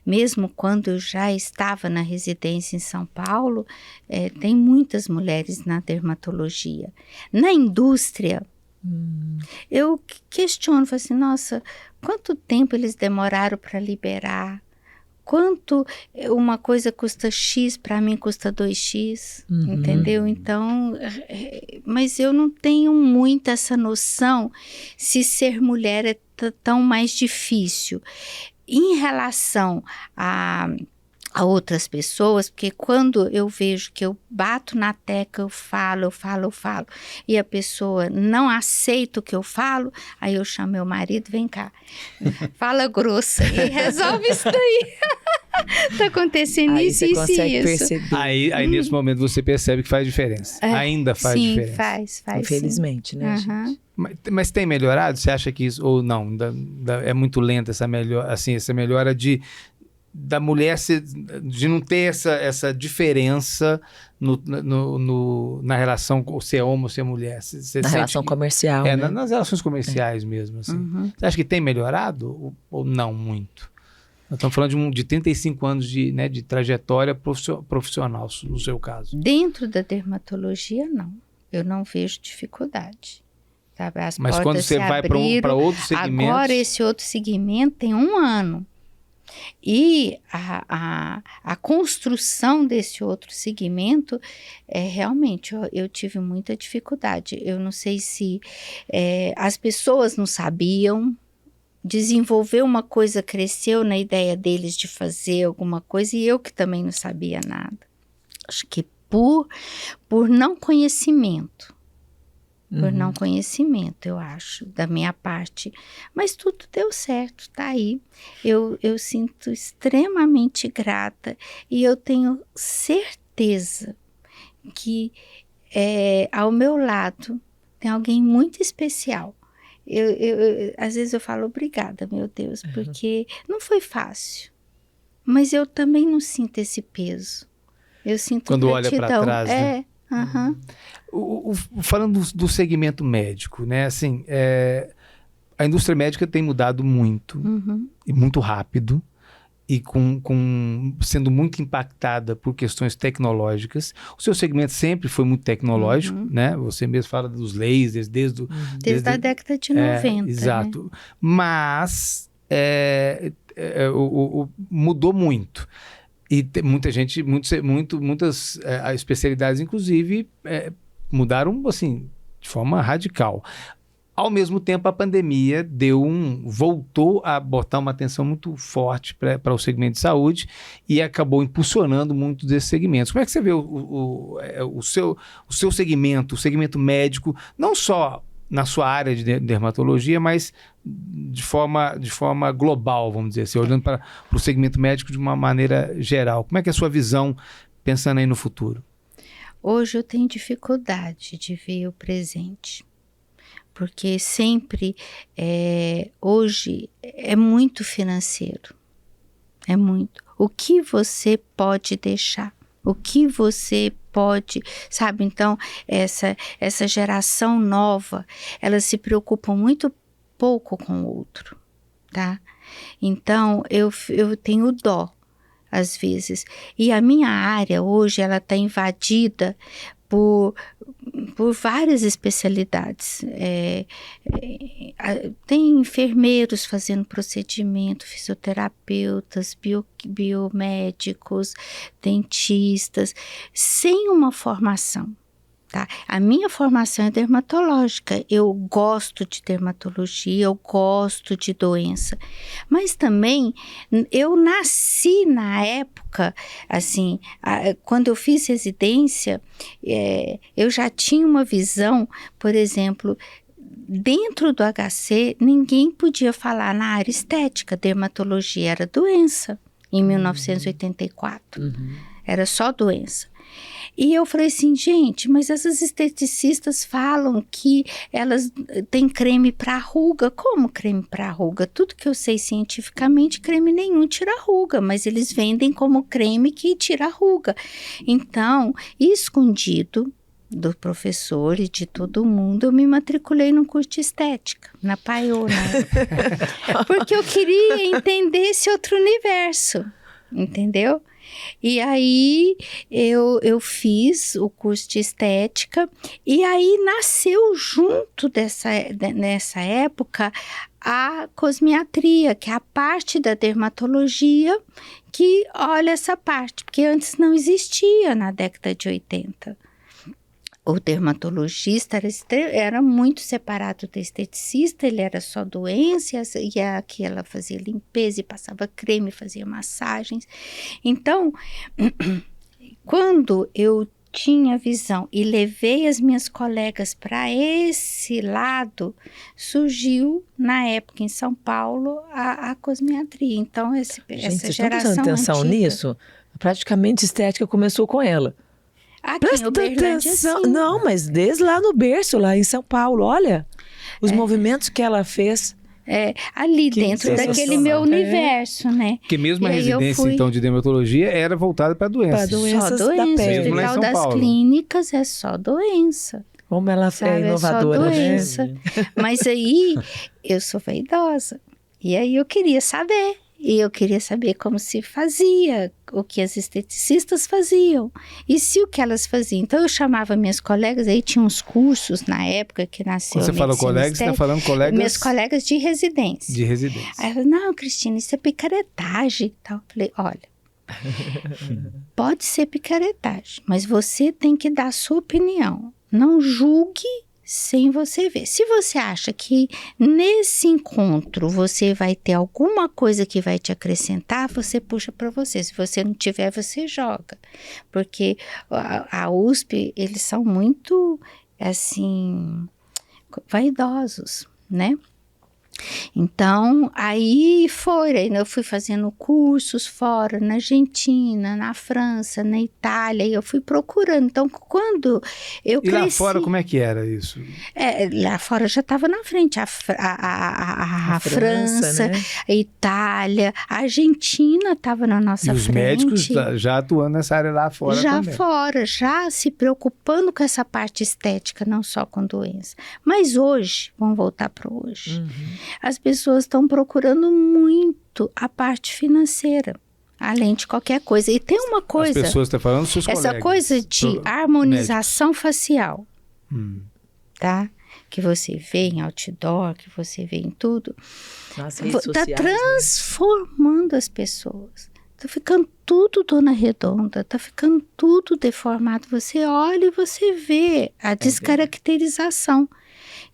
Mesmo quando eu já estava na residência em São Paulo, tem muitas mulheres na dermatologia. Na indústria, eu questiono, falo assim, nossa, quanto tempo eles demoraram para liberar? Quanto uma coisa custa X, para mim custa 2X, entendeu? Então, mas eu não tenho muito essa noção se ser mulher é tão mais difícil. Em relação a outras pessoas, porque quando eu vejo que eu bato na tecla, eu falo, e a pessoa não aceita o que eu falo, aí eu chamo meu marido, vem cá, fala grosso e resolve isso daí. Tá acontecendo aí isso, você isso consegue e isso. perceber. Aí nesse momento você percebe que faz diferença. Ainda faz diferença. Sim, faz. Infelizmente, né, gente? Mas tem melhorado? Você acha que isso, ou não, é muito lenta essa melhora da mulher de não ter essa diferença na relação ser homem ou ser mulher. Você Na relação comercial, né? Nas relações comerciais mesmo. Assim. Você acha que tem melhorado ou não muito? Nós estamos falando de 35 anos de trajetória profissional, no seu caso. Dentro da dermatologia, não. Eu não vejo dificuldade. Sabe? Mas quando você vai para outros segmentos... Agora, esse outro segmento tem 1 ano. E a construção desse outro segmento, realmente, eu tive muita dificuldade. Eu não sei se as pessoas não sabiam, desenvolver uma coisa, cresceu na ideia deles de fazer alguma coisa, e eu que também não sabia nada. Acho que por não conhecimento. Por não conhecimento, eu acho, da minha parte. Mas tudo deu certo, tá aí. Eu sinto extremamente grata e eu tenho certeza que ao meu lado tem alguém muito especial. Às vezes eu falo obrigada, meu Deus, porque não foi fácil. Mas eu também não sinto esse peso. Eu sinto quando gratidão. Olha para trás, né? Falando do segmento médico, né? Assim, a indústria médica tem mudado muito, e muito rápido, e sendo muito impactada por questões tecnológicas. O seu segmento sempre foi muito tecnológico, né? Você mesmo fala dos lasers desde a década de 90. Exato. Né? Mas mudou muito. E muita gente, muitas especialidades, inclusive, mudaram assim, de forma radical. Ao mesmo tempo, a pandemia voltou a botar uma atenção muito forte para o segmento de saúde e acabou impulsionando muitos desses segmentos. Como é que você vê o seu segmento, o segmento médico, não só na sua área de dermatologia, mas de forma global, vamos dizer assim, olhando para o segmento médico de uma maneira geral? Como é que é a sua visão, pensando aí no futuro? Hoje eu tenho dificuldade de ver o presente, porque sempre, hoje, é muito financeiro, é muito. O que você pode deixar? O que você pode, sabe? Então, essa geração nova, elas se preocupam muito pouco com o outro, tá? Então, eu tenho dó, às vezes. E a minha área hoje, ela está invadida por várias especialidades. Tem enfermeiros fazendo procedimento, fisioterapeutas, biomédicos, dentistas, sem uma formação. Tá? A minha formação é dermatológica, eu gosto de dermatologia, eu gosto de doença, mas também eu nasci na época, assim, quando eu fiz residência, eu já tinha uma visão, por exemplo, dentro do HC, ninguém podia falar na área estética, dermatologia era doença, em 1984, era só doença. E eu falei assim, gente, mas essas esteticistas falam que elas têm creme para ruga. Como creme para ruga? Tudo que eu sei cientificamente, creme nenhum tira ruga, mas eles vendem como creme que tira ruga. Então, escondido do professor e de todo mundo, eu me matriculei no curso de estética, na Paiô, né? Porque eu queria entender esse outro universo, entendeu? E aí eu fiz o curso de estética e aí nasceu junto nessa época a cosmiatria, que é a parte da dermatologia que olha essa parte, porque antes não existia na década de 80. O dermatologista era muito separado do esteticista, ele era só doença, e aqui ela fazia limpeza e passava creme, fazia massagens. Então, quando eu tinha visão e levei as minhas colegas para esse lado, surgiu, na época, em São Paulo, a cosmiatria. Então, essa Gente, geração prestando atenção antiga, nisso? Praticamente estética começou com ela. aqui Presta em Uberlândia, atenção. sim. Não, mas desde lá no berço, lá em São Paulo, olha os movimentos que ela fez. Ali Que dentro daquele sensacional. meu universo, né? Porque mesmo a E aí eu residência, fui- então, de dermatologia era voltada para doenças. Pra doenças Só da doença. pele. Mesmo lá em O São das Paulo. clínicas é só doença. Como ela Sabe, é inovadora, é só né? doença. Mas aí eu sou vaidosa. E aí eu queria saber. E eu queria saber como se fazia, o que as esteticistas faziam. E se o que elas faziam. Então eu chamava minhas colegas, aí tinha uns cursos na época que nasceu Quando você fala medicina colegas, você está estética. falando colegas Meus colegas de residência. de residência. Aí eu falei, não, Cristina, isso é picaretagem e tal. Eu falei, olha, pode ser picaretagem, mas você tem que dar a sua opinião. Não julgue sem você ver. Se você acha que nesse encontro você vai ter alguma coisa que vai te acrescentar, você puxa para você. Se você não tiver, você joga. Porque a USP, eles são muito, assim, vaidosos, né? Então, aí eu fui fazendo cursos fora, na Argentina, na França, na Itália, e eu fui procurando. Então, quando eu E cresci... lá fora, como é que era isso? lá fora já estava na frente, a França, né? a Itália, a Argentina estava na nossa E os frente. médicos já atuando nessa área lá fora Já também. fora, já se preocupando com essa parte estética, não só com doença. Mas hoje, vamos voltar para hoje, as pessoas estão procurando muito a parte financeira, além de qualquer coisa. E tem uma coisa, As pessoas estão falando, seus essa colegas. coisa de harmonização facial, tá? Que você vê em outdoor, que você vê em tudo, Nas redes tá sociais, transformando as pessoas. Tá ficando tudo dona redonda, tá ficando tudo deformado. Você olha e você vê a descaracterização.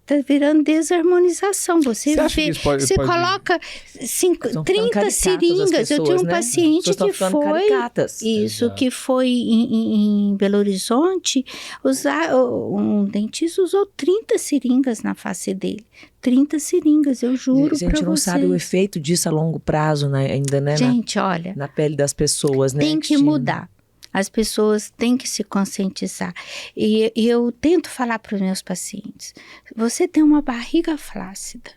Tá virando desarmonização. Você acha vê, que isso pode- você pode- coloca Estão ficando 30 caricatas as seringas. Eu pessoas, tenho um né? paciente As pessoas que estão ficando foi... caricatas. Isso, Exato. que foi em Belo Horizonte, um dentista usou 30 seringas na face dele. 30 seringas, eu juro A gente pra não vocês. sabe o efeito disso a longo prazo, né? Ainda, né? Gente, olha, Na pele das pessoas, né? tem que Cristina? mudar. As pessoas têm que se conscientizar. E eu tento falar para os meus pacientes, você tem uma barriga flácida.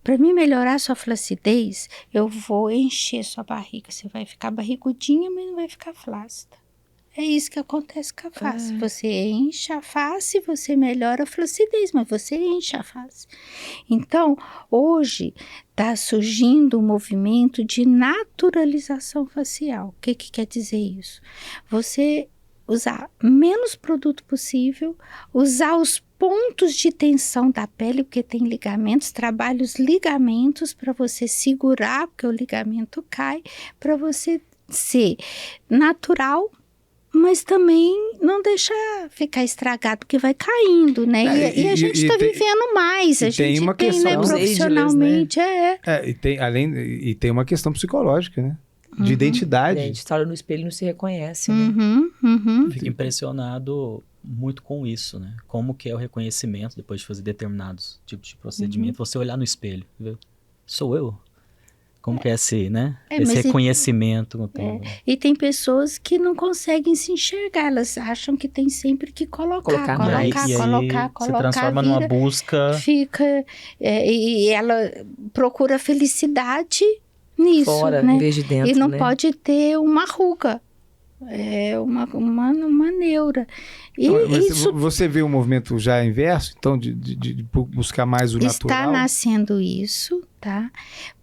Para mim melhorar sua flacidez, eu vou encher sua barriga. Você vai ficar barrigudinha, mas não vai ficar flácida. É isso que acontece com a face. Você enche a face, você melhora a flacidez, mas você enche a face. Então, hoje está surgindo um movimento de naturalização facial. O que quer dizer isso? Você usar menos produto possível, usar os pontos de tensão da pele, porque tem ligamentos, trabalha os ligamentos para você segurar, porque o ligamento cai, para você ser natural, mas também não deixar ficar estragado, porque vai caindo, né? E a gente está vivendo mais, a gente uma tem, questão, né, profissionalmente, e tem uma questão psicológica, né? De identidade. A gente olha no espelho e não se reconhece, né? Fico impressionado muito com isso, né? Como que é o reconhecimento depois de fazer determinados tipos de procedimento. Você olhar no espelho, ver, sou eu? Como que é esse, né? Esse reconhecimento. E tem pessoas que não conseguem se enxergar, elas acham que tem sempre que colocar. Se transforma numa busca. Fica, e ela procura felicidade nisso, fora, né? em vez de dentro, e não né? pode ter uma ruga. É uma neura. E isso você vê o movimento já inverso, então, de buscar mais o natural? Está nascendo isso, tá?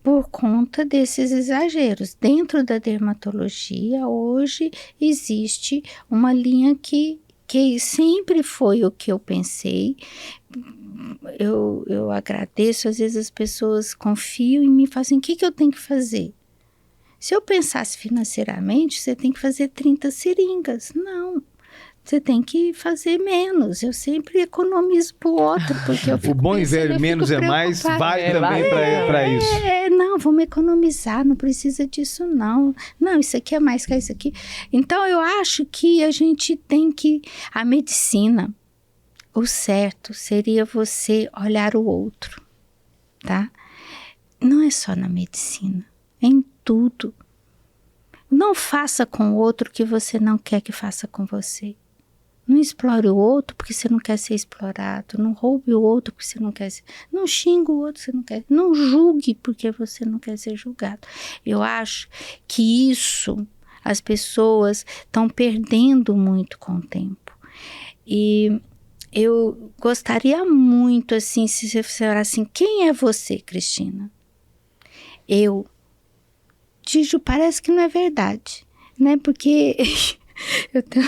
Por conta desses exageros. Dentro da dermatologia, hoje, existe uma linha que sempre foi o que eu pensei. Eu agradeço, às vezes as pessoas confiam em mim e falam assim, o que eu tenho que fazer? Se eu pensasse financeiramente, você tem que fazer 30 seringas. Não, você tem que fazer menos. Eu sempre economizo para o outro, porque eu fico o bom e velho menos é mais, vale também para isso. Não, vamos economizar, não precisa disso não. Não, isso aqui é mais que isso aqui. Então, eu acho que a gente tem que... A medicina, o certo seria você olhar o outro, tá? Não é só na medicina, é em tudo. Não faça com o outro o que você não quer que faça com você. Não explore o outro porque você não quer ser explorado. Não roube o outro porque você não quer ser... Não xingue o outro porque você não quer... Não julgue porque você não quer ser julgado. Eu acho que isso as pessoas estão perdendo muito com o tempo. E eu gostaria muito, assim, se você falar assim, quem é você, Cristina? Parece que não é verdade, né? Porque eu tenho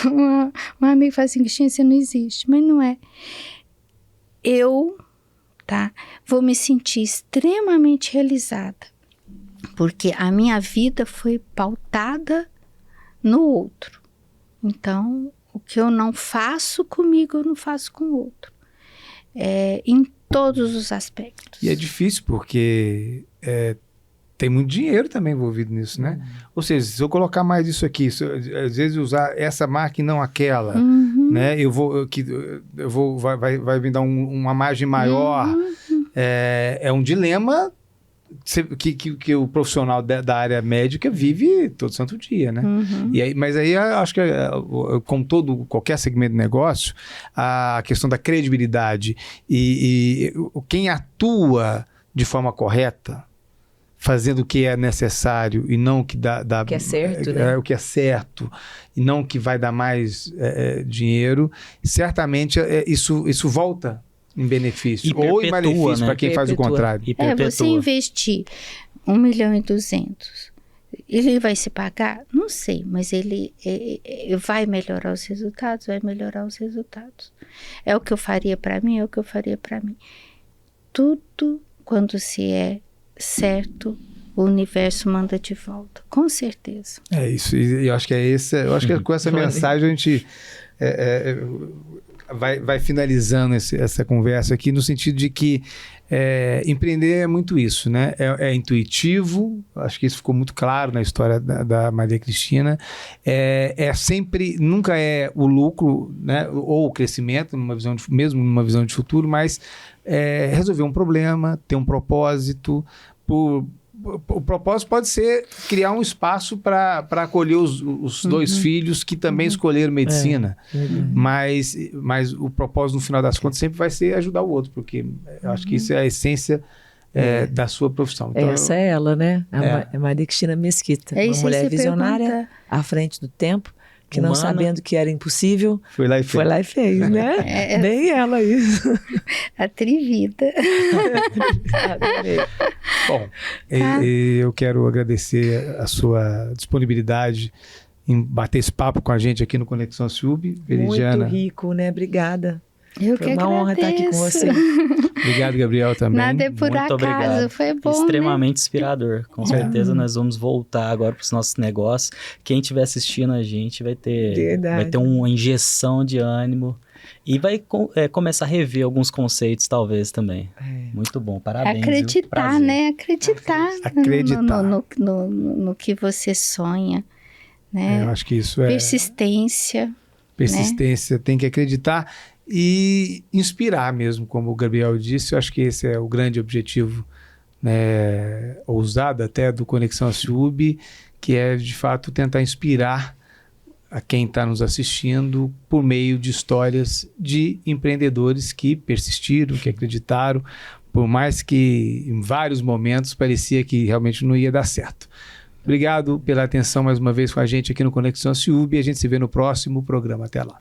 uma amiga que fala assim, Cristina, você não existe, mas não é. Vou me sentir extremamente realizada, porque a minha vida foi pautada no outro. Então, o que eu não faço comigo, eu não faço com o outro. Em todos os aspectos. E é difícil porque tem muito dinheiro também envolvido nisso, né? Ou seja, se eu colocar mais isso aqui, às vezes usar essa marca e não aquela, né? Vai me dar uma margem maior. É um dilema que o profissional da área médica vive todo santo dia, né? Mas aí acho que, como qualquer segmento de negócio, a questão da credibilidade e quem atua de forma correta, fazendo o que é necessário e não o que dá o que é certo, né? O que é certo e não o que vai dar mais dinheiro, certamente isso volta em benefício ou em malefício, né? Para quem faz o contrário. Você investir 1.200.000, ele vai se pagar? Não sei, mas ele vai melhorar os resultados? Vai melhorar os resultados. É o que eu faria para mim? É o que eu faria para mim. Tudo, quando se é certo, o universo manda de volta, com certeza. É isso, e eu acho que eu acho que com essa mensagem a gente vai finalizando essa conversa aqui, no sentido de que empreender é muito isso, né? É intuitivo, acho que isso ficou muito claro na história da Maria Cristina. Sempre, nunca é o lucro, né? Ou o crescimento, mesmo numa visão de futuro, mas resolver um problema, ter um propósito. O propósito pode ser criar um espaço para acolher os dois filhos que também escolheram medicina. Mas o propósito, no final das contas, sempre vai ser ajudar o outro, porque eu acho que isso é a essência da sua profissão. Então, essa é ela, né? A Maria Cristina Mesquita. Uma mulher visionária, à frente do tempo, que não sabendo que era impossível, foi lá e fez, né? Bem ela isso. Atrevida. Bom, eu quero agradecer a sua disponibilidade em bater esse papo com a gente aqui no Conexão SIUB. Muito rico, né? Obrigada. Foi uma honra estar aqui com você. Obrigado, Gabriel, também. Nada é por Muito acaso, obrigado. foi bom, Extremamente inspirador. Com certeza nós vamos voltar agora para os nossos negócios. Quem estiver assistindo a gente vai ter uma injeção de ânimo e vai começar a rever alguns conceitos, talvez, também. Muito bom, parabéns. Acreditar, né? Acreditar. Acreditar. No que você sonha, né? Eu acho que isso é... Persistência. Persistência, tem que acreditar e inspirar mesmo, como o Gabriel disse. Eu acho que esse é o grande objetivo, né, ousado até do Conexão Aciúbe, que é de fato tentar inspirar a quem está nos assistindo por meio de histórias de empreendedores que persistiram, que acreditaram, por mais que em vários momentos parecia que realmente não ia dar certo. Obrigado pela atenção mais uma vez com a gente aqui no Conexão Aciúbe e a gente se vê no próximo programa. Até lá.